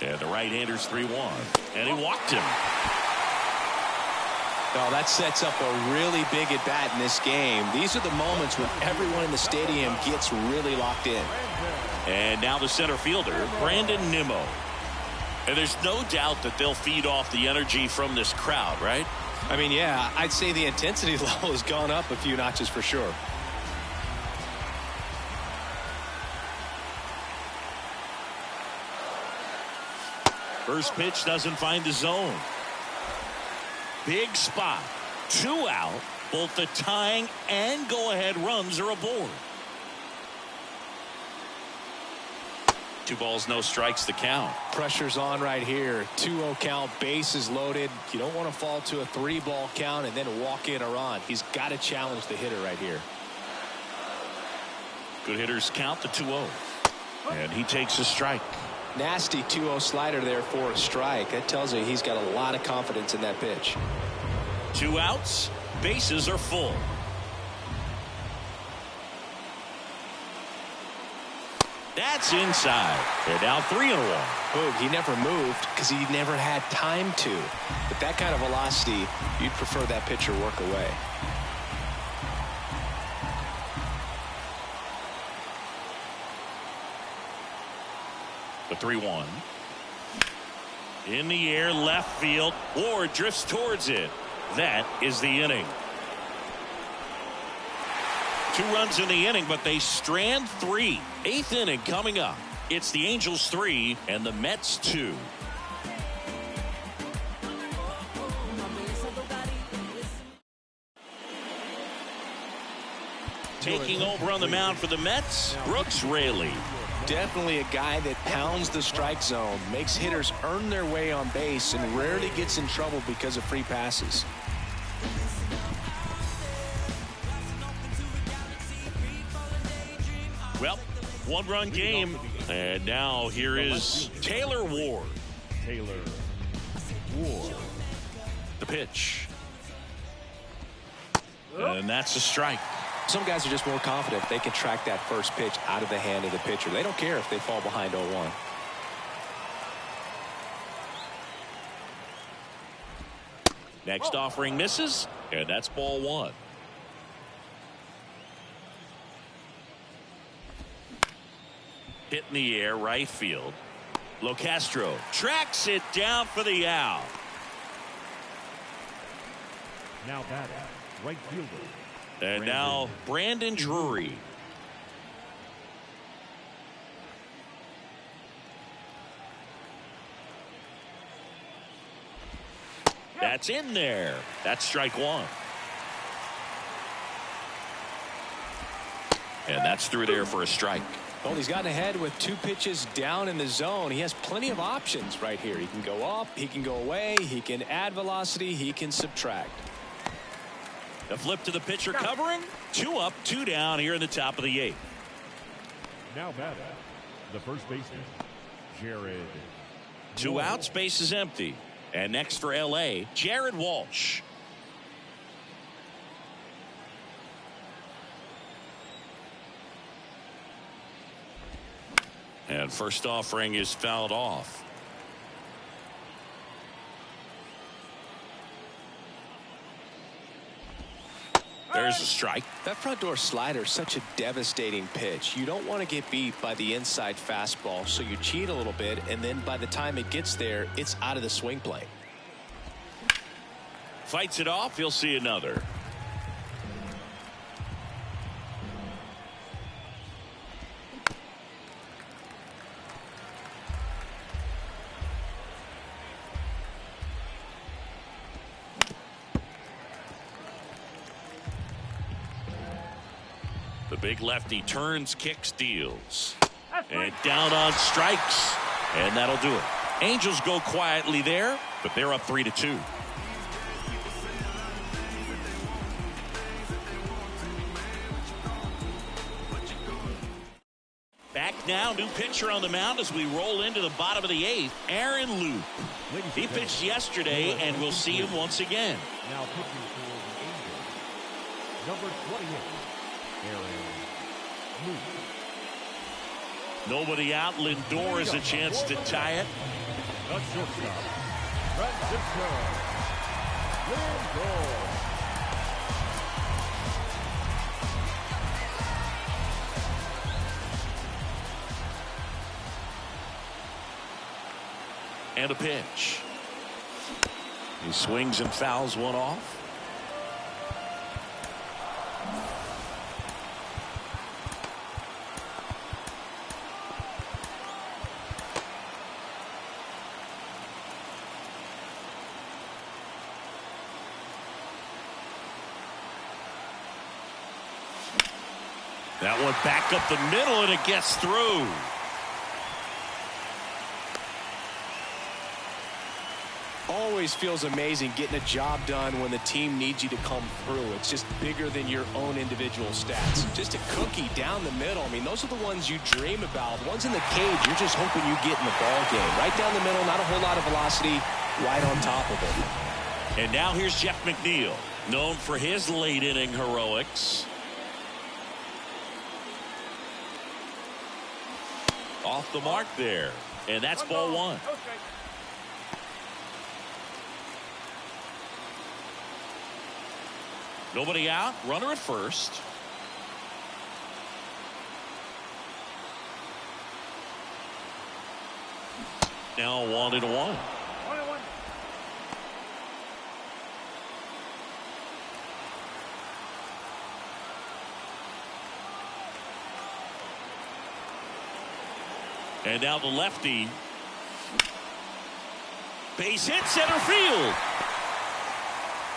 And the right-hander's 3-1. And he walked him. Well, that sets up a really big at-bat in this game. These are the moments when everyone in the stadium gets really locked in. And now the center fielder, Brandon Nimmo. And there's no doubt that they'll feed off the energy from this crowd, right? I mean, yeah, I'd say the intensity level has gone up a few notches for sure. First pitch doesn't find the zone. Big spot. 2 out. Both the tying and go-ahead runs are aboard. 2 balls, no strikes to count. Pressure's on right here. 2-0 count, bases loaded. You don't want to fall to a 3-ball count and then walk in or on. He's got to challenge the hitter right here. Good hitters count the 2-0. And he takes a strike. Nasty 2-0 slider there for a strike. That tells you he's got a lot of confidence in that pitch. 2 outs. Bases are full. That's inside. They're now 3-1. Boom, he never moved because he never had time to. With that kind of velocity, you'd prefer that pitcher work away. The 3-1. In the air, left field. Ward drifts towards it. That is the inning. 2 runs in the inning, but they strand 3. 8th inning coming up. It's the Angels 3 and the Mets 2. Taking over on the mound for the Mets, Brooks Raley. Definitely a guy that pounds the strike zone, makes hitters earn their way on base, and rarely gets in trouble because of free passes. Well, 1-run game, and now here is Taylor Ward. Taylor Ward. The pitch. And that's a strike. Some guys are just more confident if they can track that first pitch out of the hand of the pitcher. They don't care if they fall behind 0-1. Next offering misses, and that's ball 1. Hit in the air, right field. Locastro tracks it down for the out. Now batting, right fielder. And now Brandon Drury. That's in there. That's strike 1. And that's through there for a strike. Well, he's gotten ahead with 2 pitches down in the zone. He has plenty of options right here. He can go up, he can go away, he can add velocity, he can subtract. A flip to the pitcher covering. 2 up, 2 down here in the top of the 8th. Now batting, the first baseman, Jared. 2 outs, base is empty. And next for LA, Jared Walsh. And first offering is fouled off. There's a strike. That front door slider is such a devastating pitch. You don't want to get beat by the inside fastball, so you cheat a little bit, and then by the time it gets there, it's out of the swing plane. Fights it off. He'll see another. The big lefty turns, kicks, deals. And down on strikes. And that'll do it. Angels go quietly there, but they're up 3-2. Back now, new pitcher on the mound as we roll into the bottom of the 8th, Aaron Loop. He pitched yesterday, and we'll see him once again. Now pitching for the Angels, number 28, Aaron Loop. Nobody out. Lindor has a chance to tie it. The shortstop, Francisco Lindor. And a pitch. He swings and fouls one off. That one back up the middle, and it gets through. Always feels amazing getting a job done when the team needs you to come through. It's just bigger than your own individual stats. Just a cookie down the middle. I mean, those are the ones you dream about. The ones in the cage, you're just hoping you get in the ball game. Right down the middle, not a whole lot of velocity, right on top of it. And now here's Jeff McNeil, known for his late inning heroics. Off the mark there, and that's ball one. Nobody out, runner at first. Now 1-1. And now the lefty. Base hit, center field.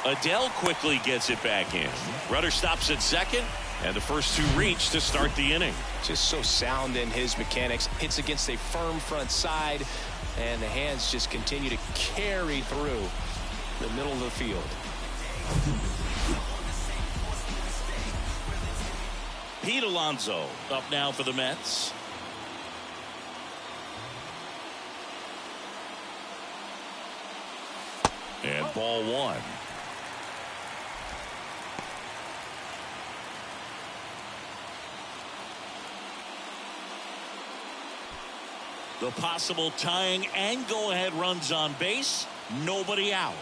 Adele quickly gets it back in. Rudder stops at second, and the first two reach to start the inning. Just so sound in his mechanics. Hits against a firm front side, and the hands just continue to carry through the middle of the field. Pete Alonso up now for the Mets. And ball one. The possible tying and go-ahead runs on base. Nobody out.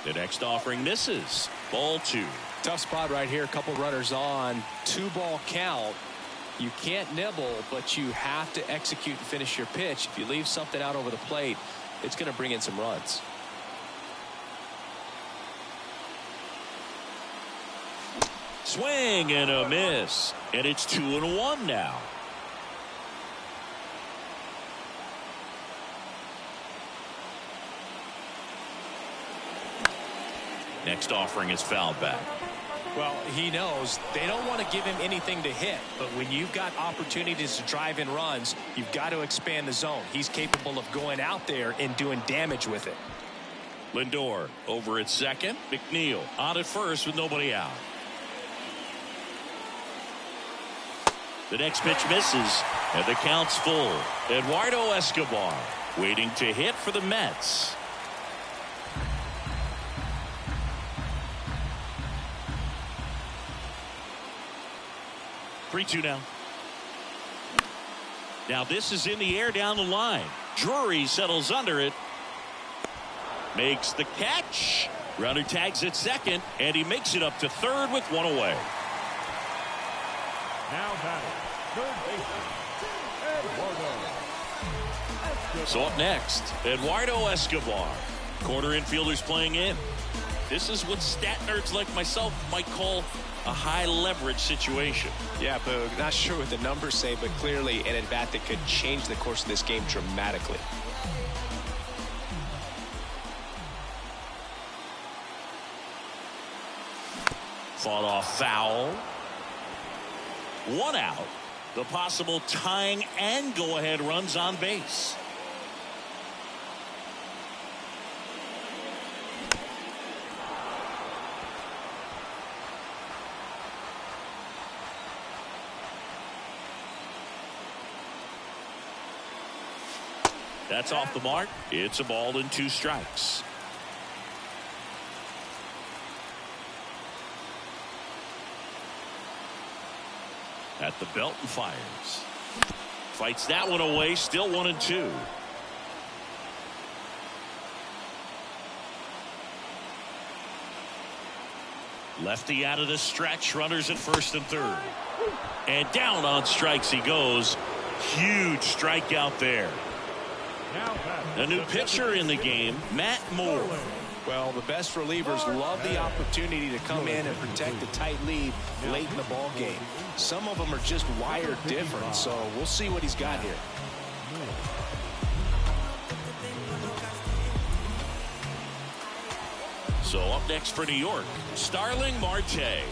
The next offering misses. Ball two. Tough spot right here. A couple runners on. 2-ball count. You can't nibble, but you have to execute and finish your pitch. If you leave something out over the plate, it's going to bring in some runs. Swing and a miss. And it's 2-1 now. Next offering is fouled back. Well, he knows they don't want to give him anything to hit, but when you've got opportunities to drive in runs, you've got to expand the zone. He's capable of going out there and doing damage with it. Lindor over at second. McNeil on at first with nobody out. The next pitch misses, and the count's full. Eduardo Escobar waiting to hit for the Mets. Three-two now. Now this is in the air down the line. Drury settles under it. Makes the catch. Runner tags at second, and he makes it up to third with one away. Now batting, third baseman, Eduardo. So up next, Eduardo Escobar. Corner infielders playing in. This is what stat nerds like myself might call a high leverage situation. Yeah, Boog, not sure what the numbers say, but clearly an at-bat that could change the course of this game dramatically. Fought off foul. One out. The possible tying and go-ahead runs on base. That's off the mark. It's a ball and 2 strikes. At the belt and fires. Fights that one away. Still 1-2. Lefty out of the stretch. Runners at first and third. And down on strikes he goes. Huge strikeout there. A new pitcher in the game, Matt Moore. Well, the best relievers love the opportunity to come in and protect a tight lead late in the ball game. Some of them are just wired different, so we'll see what he's got here. So up next for New York, Starling Marte.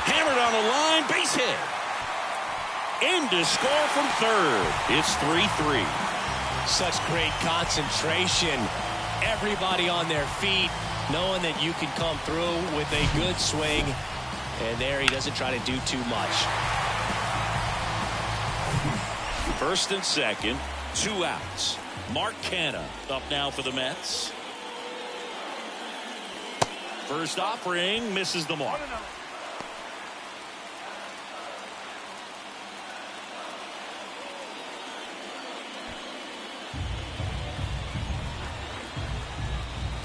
Hammered on the line, base hit. In to score from third. It's 3-3. Such great concentration. Everybody on their feet, knowing that you can come through with a good swing. And there he doesn't try to do too much. First and second, 2 outs. Mark Canha up now for the Mets. First offering misses the mark.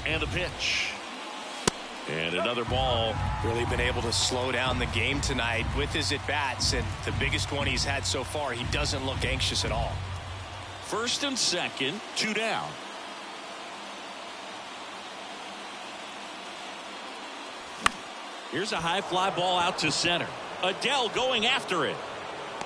And a pitch. And another ball. Really been able to slow down the game tonight with his at-bats, and the biggest one he's had so far, he doesn't look anxious at all. First and second, 2 down. Here's a high fly ball out to center. Adele going after it.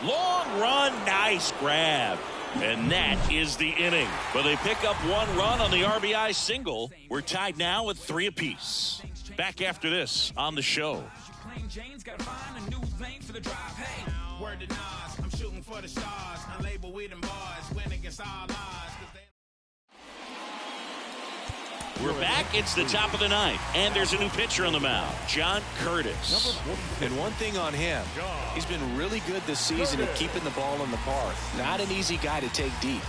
Long run, nice grab. And that is the inning. But they pick up 1 run on the RBI single. We're tied now with 3 apiece. Back after this on the show. Jane's gotta find a new lane for the drive. Hey, word to Nas, I'm shooting for the stars. Unlabeled with them bars, win against all odds. We're back. It's the top of the 9th, and there's a new pitcher on the mound, John Curtis. And one thing on him, he's been really good this season at keeping the ball in the park. Not an easy guy to take deep.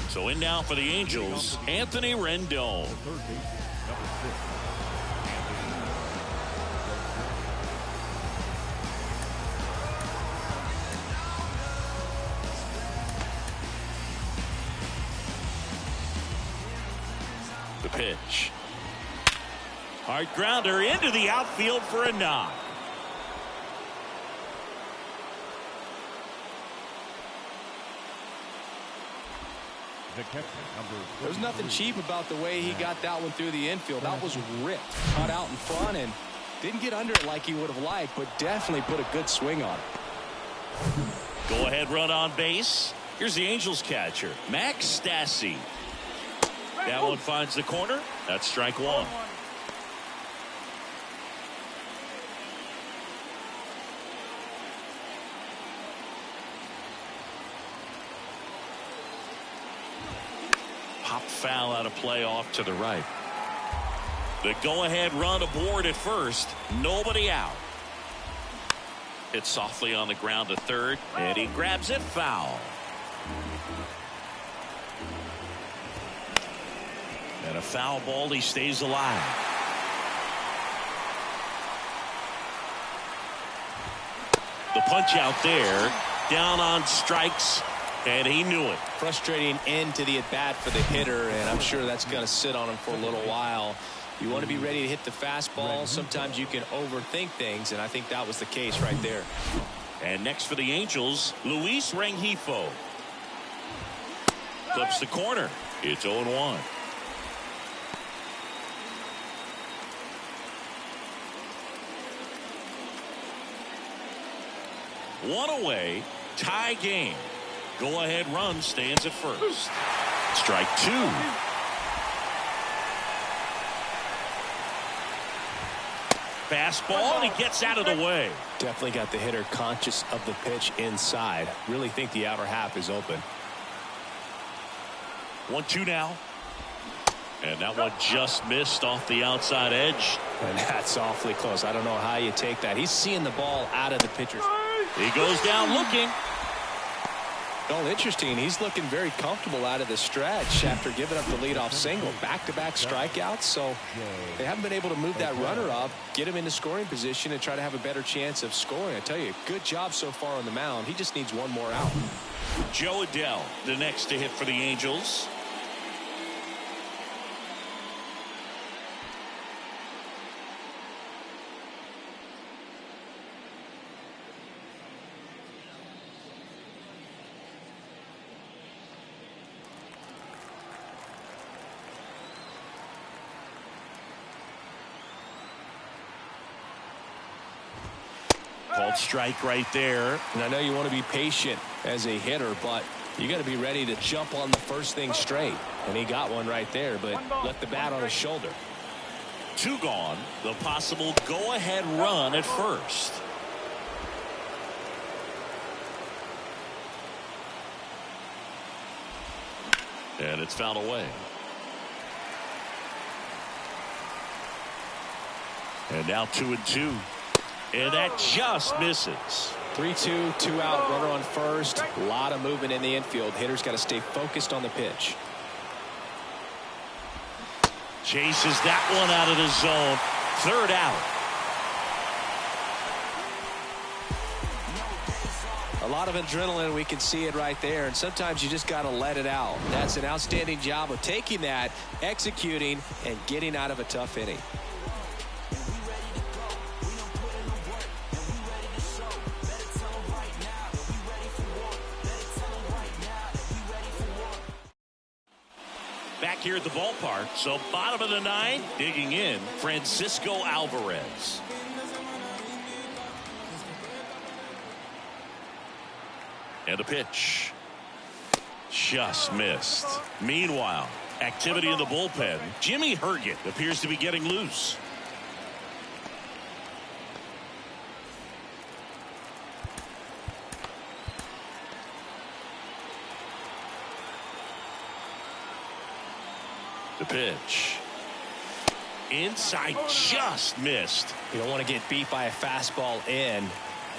So in now for the Angels, Anthony Rendon. The pitch. Hard grounder into the outfield for a knock. There's nothing cheap about the way he got that one through the infield. That was ripped, cut out in front, and didn't get under it like he would have liked, but definitely put a good swing on it. Go ahead run on base. Here's the Angels catcher, Max Stassi. That one finds the corner. That's strike 1. chopped foul out of play off to the right. The go-ahead run aboard at first. Nobody out. Hit softly on the ground to third, and he grabs it foul. And a foul ball, he stays alive. The punch out there, down on strikes, and he knew it. Frustrating end to the at-bat for the hitter, and I'm sure that's going to sit on him for a little while. You want to be ready to hit the fastball. Sometimes you can overthink things, and I think that was the case right there. And next for the Angels, Luis Rengifo. Clips the corner. It's 0-1. One away, tie game. Go-ahead run stands at first. Strike two. Fastball, and he gets out of the way. Definitely got the hitter conscious of the pitch inside. Really think the outer half is open. 1-2 now. And that one just missed off the outside edge. And that's awfully close. I don't know how you take that. He's seeing the ball out of the pitcher's. He goes down looking. Well, interesting. He's looking very comfortable out of the stretch after giving up the leadoff single. Back-to-back strikeouts, so they haven't been able to move that runner up, get him into scoring position, and try to have a better chance of scoring. I tell you, good job so far on the mound. He just needs one more out. Joe Adell, the next to hit for the Angels. Called strike right there. And I know you want to be patient as a hitter, but you got to be ready to jump on the first thing straight. And he got one right there, but left the bat on his shoulder. Two gone. The possible go-ahead run at first. And it's fouled away. And now 2-2. And that just misses. 3-2, 2 out, runner on first. A lot of movement in the infield. Hitter's got to stay focused on the pitch. Chases that one out of the zone. Third out. A lot of adrenaline, we can see it right there, and sometimes you just got to let it out. That's an outstanding job of taking that, executing, and getting out of a tough inning. Back here at the ballpark, so bottom of the ninth, digging in, Francisco Alvarez. And a pitch. Just missed. Meanwhile, activity in the bullpen. Jimmy Herget appears to be getting loose. The pitch. Inside, just missed. You don't want to get beat by a fastball in,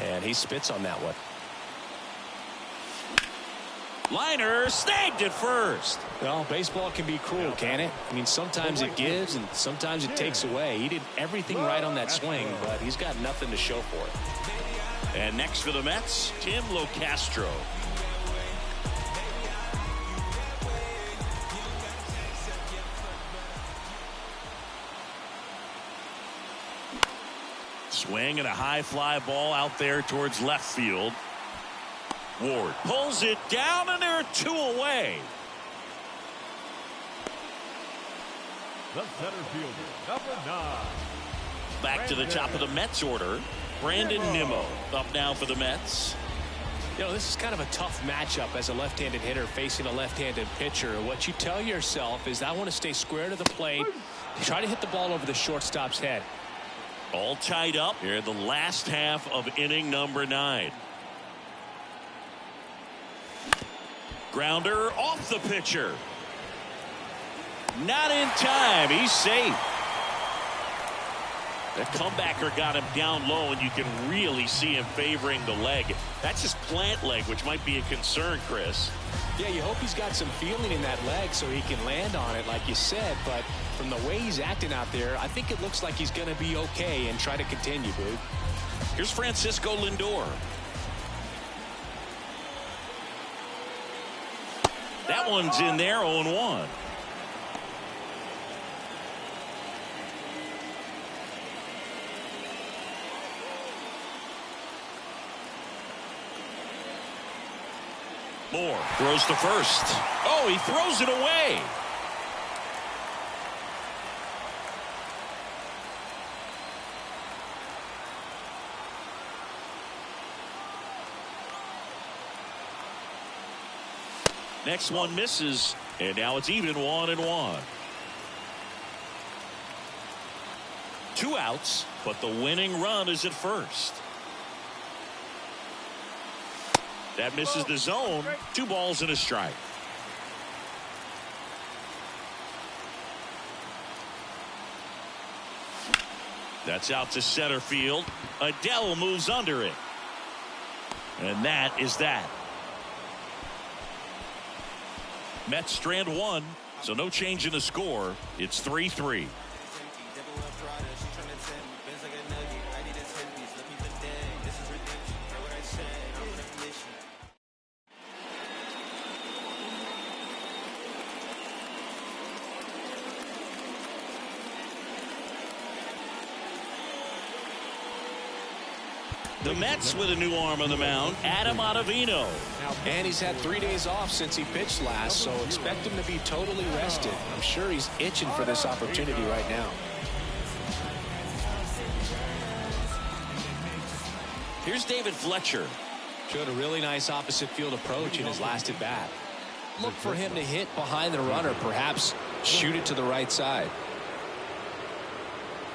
and he spits on that one. Liner snagged at first. Well, baseball can be cruel, can it? I mean, sometimes it gives and sometimes it takes away. He did everything right on that swing, but he's got nothing to show for it. And next for the Mets, Tim Locastro. Swing and a high fly ball out there towards left field. Ward pulls it down, and there are two away. The center fielder, number 9. Back to the top of the Mets order. Brandon Nimmo up now for the Mets. You know, this is kind of a tough matchup as a left-handed hitter facing a left-handed pitcher. What you tell yourself is, I want to stay square to the plate, try to hit the ball over the shortstop's head. All tied up here in the last half of inning number 9. Grounder off the pitcher. Not in time. He's safe. The comebacker got him down low, and you can really see him favoring the leg. That's his plant leg, which might be a concern, Chris. Yeah, you hope he's got some feeling in that leg so he can land on it, like you said. But from the way he's acting out there, I think it looks like he's going to be okay and try to continue, Boog. Here's Francisco Lindor. That one's in there, 0-1. Moore throws to first. Oh, he throws it away. Next one misses, and now it's even 1-1. 2 outs, but the winning run is at first. That misses the zone. 2 balls and a strike. That's out to center field. Adele moves under it. And that is that. Mets strand 1, so no change in the score. It's 3-3. The Mets with a new arm on the mound, Adam Ottavino. And he's had 3 days off since he pitched last, so expect him to be totally rested. I'm sure he's itching for this opportunity right now. Here's David Fletcher. Showed a really nice opposite field approach in his last at bat. Look for him to hit behind the runner, perhaps shoot it to the right side.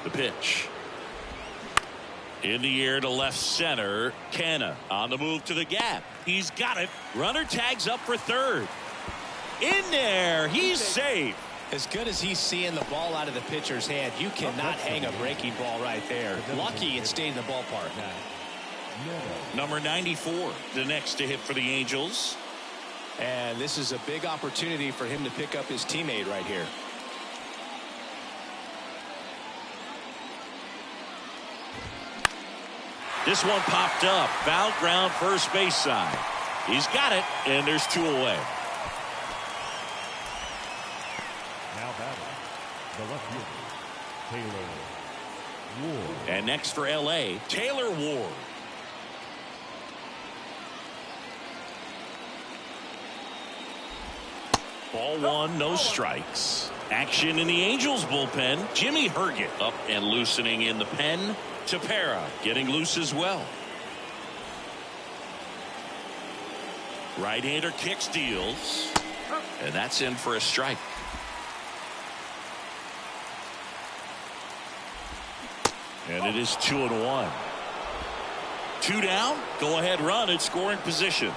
The pitch. In the air to left center. Canna on the move to the gap. He's got it. Runner tags up for third. In there. He's safe. As good as he's seeing the ball out of the pitcher's hand, you cannot hang a breaking ball right there. Lucky it stayed in the ballpark. Number 94, the next to hit for the Angels. And this is a big opportunity for him to pick up his teammate right here. This one popped up. Foul ground first base side. He's got it, and there's 2 away. Now batting, the left fielder, Taylor Ward. And next for L.A., Taylor Ward. Ball 1, no strikes. Action in the Angels bullpen. Jimmy Herget up and loosening in the pen. Tepera getting loose as well. Right-hander kick steals. And that's in for a strike. And it is 2-1. 2 down. Go ahead run at scoring position.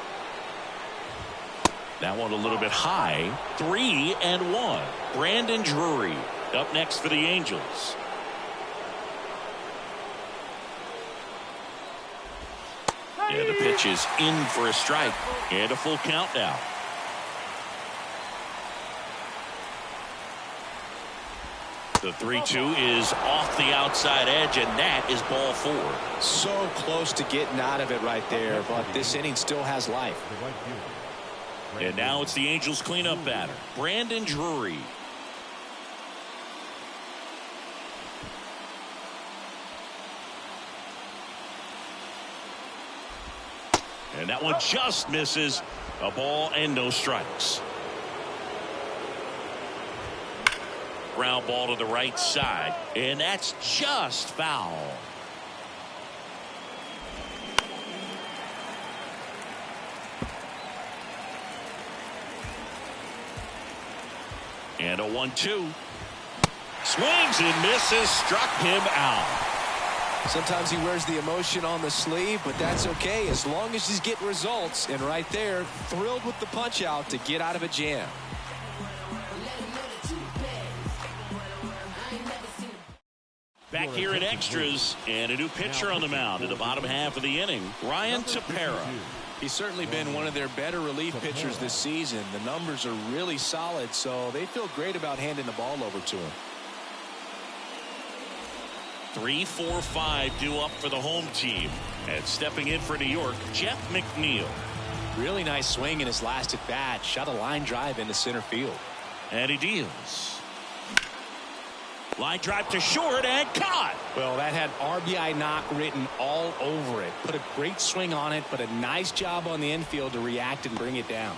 That one a little bit high. 3-1. Brandon Drury up next for the Angels. And the pitch is in for a strike. And a full count now. The 3-2 is off the outside edge, and that is ball 4. So close to getting out of it right there, but this inning still has life. And now it's the Angels cleanup batter, Brandon Drury. And that one just misses. A ball and no strikes. Ground ball to the right side, and that's just foul. And a 1-2. Swings and misses. Struck him out. Sometimes he wears the emotion on the sleeve, but that's okay as long as he's getting results. And right there, thrilled with the punch out to get out of a jam. Back here in extras, and a new pitcher on the mound in the bottom half of the inning, Ryan Tepera. He's certainly been one of their better relief pitchers this season. The numbers are really solid, so they feel great about handing the ball over to him. 3, 4, 5 due up for the home team. And stepping in for New York, Jeff McNeil. Really nice swing in his last at bat. Shot a line drive into center field. And he deals. Line drive to short and caught. Well, that had RBI knock written all over it. Put a great swing on it, but a nice job on the infield to react and bring it down.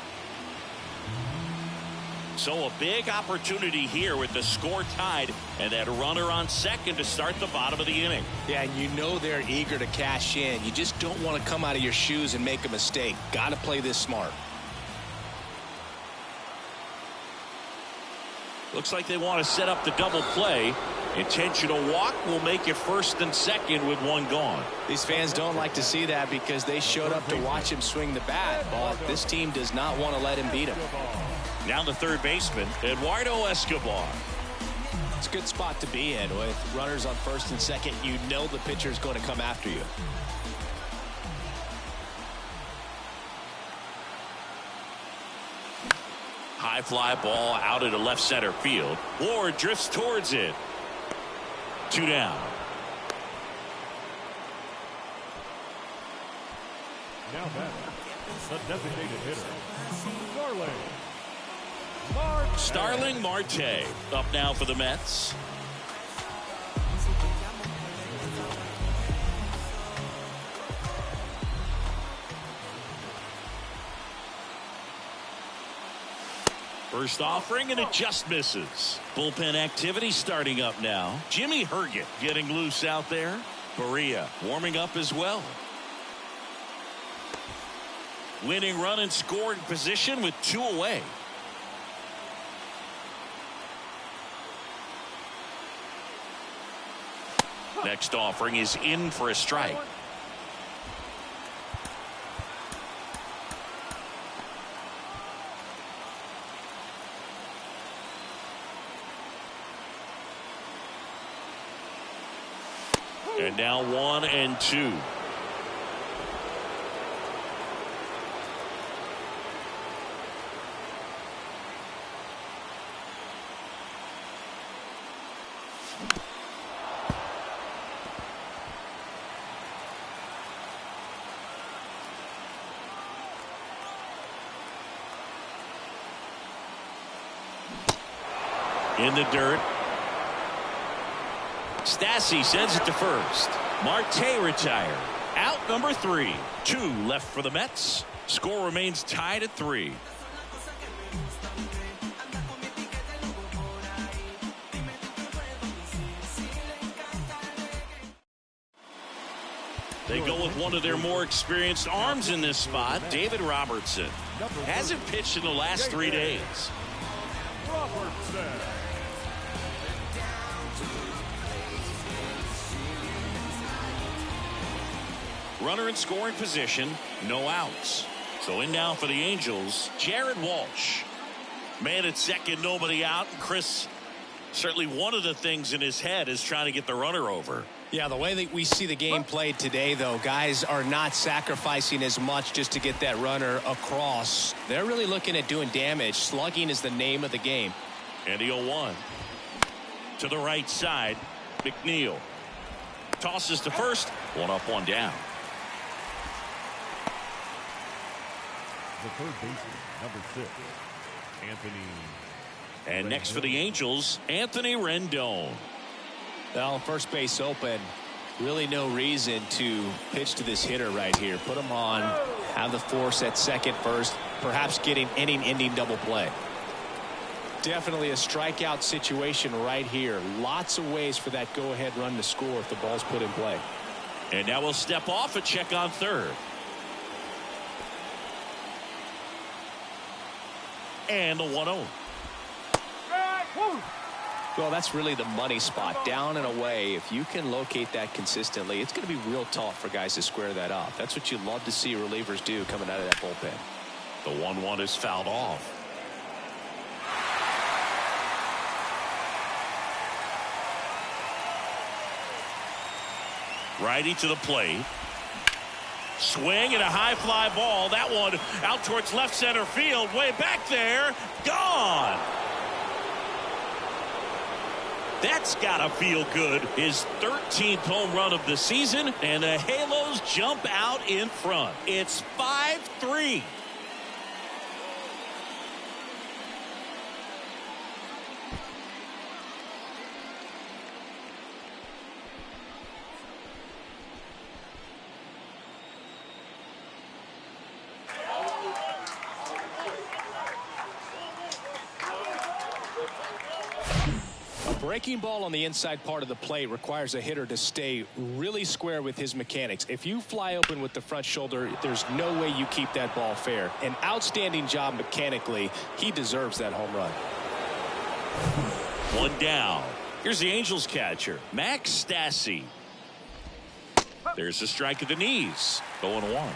So a big opportunity here with the score tied and that runner on second to start the bottom of the inning. Yeah, and you know they're eager to cash in. You just don't want to come out of your shoes and make a mistake. Got to play this smart. Looks like they want to set up the double play. Intentional walk will make it first and second with one gone. These fans don't like to see that because they showed up to watch him swing the bat. But this team does not want to let him beat him. Now the third baseman, Eduardo Escobar. It's a good spot to be in. With runners on first and second, you know the pitcher's going to come after you. High fly ball out into left center field. Ward drifts towards it. 2 down. Now back, the designated hitter, Starling Marte up now for the Mets. First offering, and it just misses. Bullpen activity starting up now. Jimmy Herget getting loose out there. Correa warming up as well. Winning run in scoring position with 2 away. Next offering is in for a strike. And now 1 and 2. In the dirt. Stassi sends it to first. Marte retired. Out number 3. 2 left for the Mets. Score remains tied at 3. They go with one of their more experienced arms in this spot, David Robertson. Hasn't pitched in the last 3 days. Runner in scoring position, no outs. So in now for the Angels, Jared Walsh. Man at second, nobody out. Chris, certainly one of the things in his head is trying to get the runner over. Yeah, the way that we see the game played today, though, guys are not sacrificing as much just to get that runner across. They're really looking at doing damage. Slugging is the name of the game. And the 0-1. To the right side, McNeil. Tosses to first, 1 up, 1 down. the third baseman, number 6, Anthony. And next for the Angels, Anthony Rendon. Well, first base open. Really no reason to pitch to this hitter right here. Put him on, have the force at second first, perhaps getting inning-ending double play. Definitely a strikeout situation right here. Lots of ways for that go-ahead run to score if the ball's put in play. And now we'll step off and check on third. And the 1-0. Well, that's really the money spot, down and away. If you can locate that consistently, it's going to be real tough for guys to square that up. That's what you love to see relievers do coming out of that bullpen. The 1-1 is fouled off. Righty to the plate. Swing and a high fly ball. That one out towards left center field. Way back there. Gone. That's gotta feel good. His 13th home run of the season, and the Halos jump out in front. It's 5-3. Breaking ball on the inside part of the plate requires a hitter to stay really square with his mechanics. If you fly open with the front shoulder, there's no way you keep that ball fair. An outstanding job mechanically. He deserves that home run. One down. Here's the Angels catcher, Max Stassi. There's a strike at the knees. 0-1.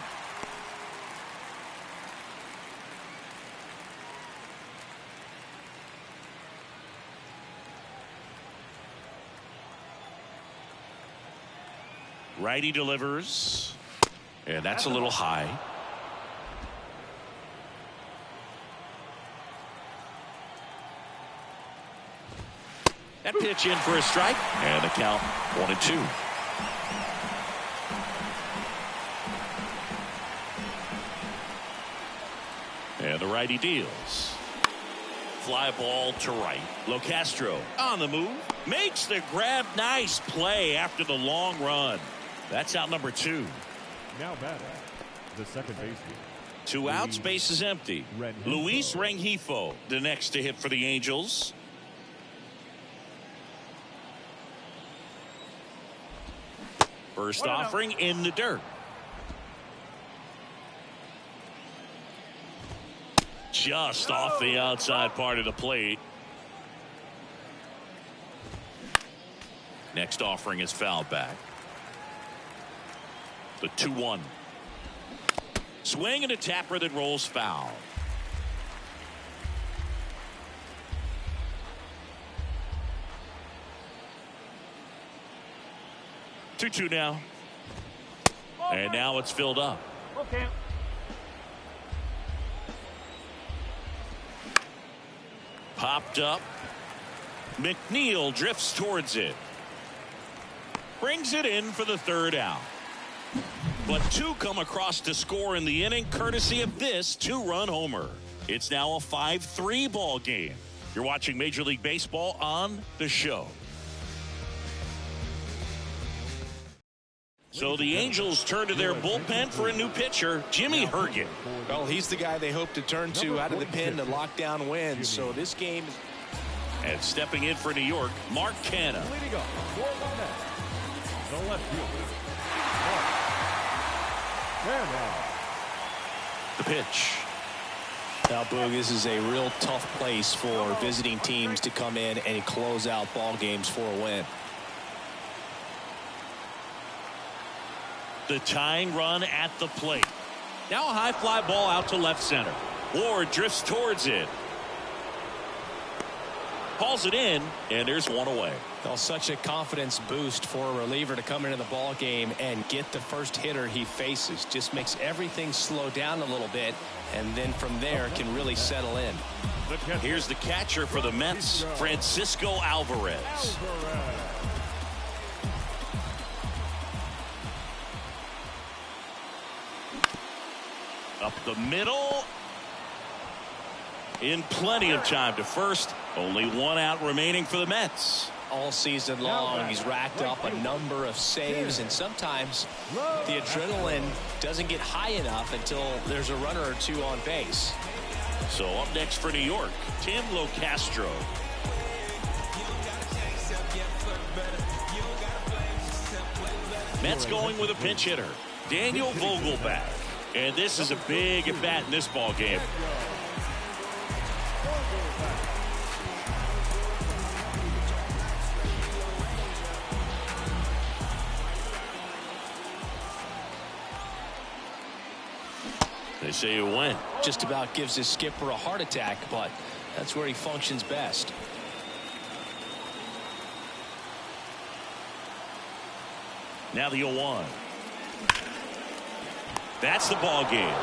Righty delivers, and that's a little high. That pitch in for a strike, and the count 1-2. And the righty deals. Fly ball to right. Locastro on the move, makes the grab. Nice play after the long run. That's out number 2. Now batting, the second baseman. 2 outs, base is empty. Luis Rengifo, the next to hit for the Angels. First offering in the dirt. Just off the outside part of the plate. Next offering is fouled back. The 2-1. Swing and a tapper that rolls foul. Two now. And now it's filled up. Okay. Popped up. McNeil drifts towards it. Brings it in for the 3rd out. But 2 come across to score in the inning, courtesy of this 2-run homer. It's now a 5-3 ball game. You're watching Major League Baseball on The Show. So the Angels turn to their bullpen for a new pitcher, Jimmy Herget. Well, he's the guy they hope to turn to out of the pen to lock down wins. So this game is... And stepping in for New York, Mark Canha. Leading up for the left fielder. The pitch. Now, Boog, this is a real tough place for visiting teams to come in and close out ball games for a win. The tying run at the plate. Now a high fly ball out to left center. Ward drifts towards it. Calls it in, and there's one away. Well, such a confidence boost for a reliever to come into the ball game and get the first hitter he faces. Just makes everything slow down a little bit, and then from there can really settle in. Here's the catcher for the Mets, Francisco Alvarez. Up the middle. In plenty of time to first. Only 1 out remaining for the Mets. All season long, he's racked up a number of saves, and sometimes the adrenaline doesn't get high enough until there's a runner or 2 on base. So up next for New York, Tim Locastro. Mets going with a pinch hitter, Daniel Vogelback. And this is a big at bat in this ball game. They say it went. Just about gives his skipper a heart attack, but that's where he functions best. Now the 0-1. That's the ball game.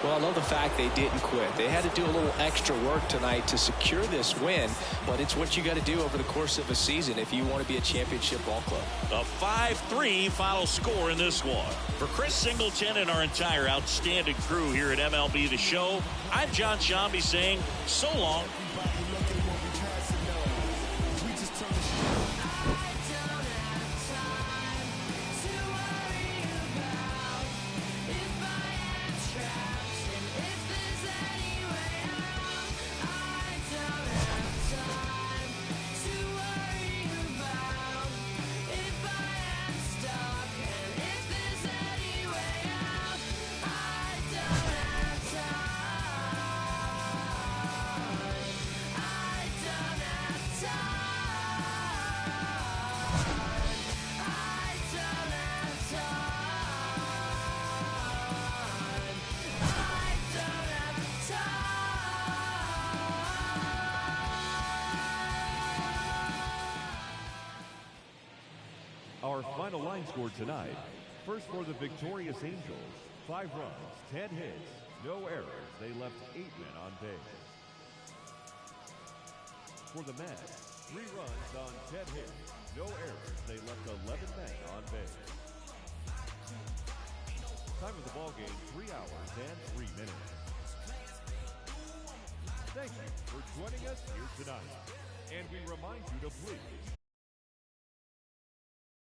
Well, I love the fact they didn't quit. They had to do a little extra work tonight to secure this win, but it's what you got to do over the course of a season if you want to be a championship ball club. A 5-3 final score in this one. For Chris Singleton and our entire outstanding crew here at MLB The Show, I'm John Shambi saying so long. Our final line score tonight. First for the victorious Angels, 5 runs, 10 hits, no errors. They left 8 men on base. For the Mets, 3 runs on 10 hits, no errors. They left 11 men on base. Time of the ball game, 3 hours and 3 minutes. Thank you for joining us here tonight. And we remind you to please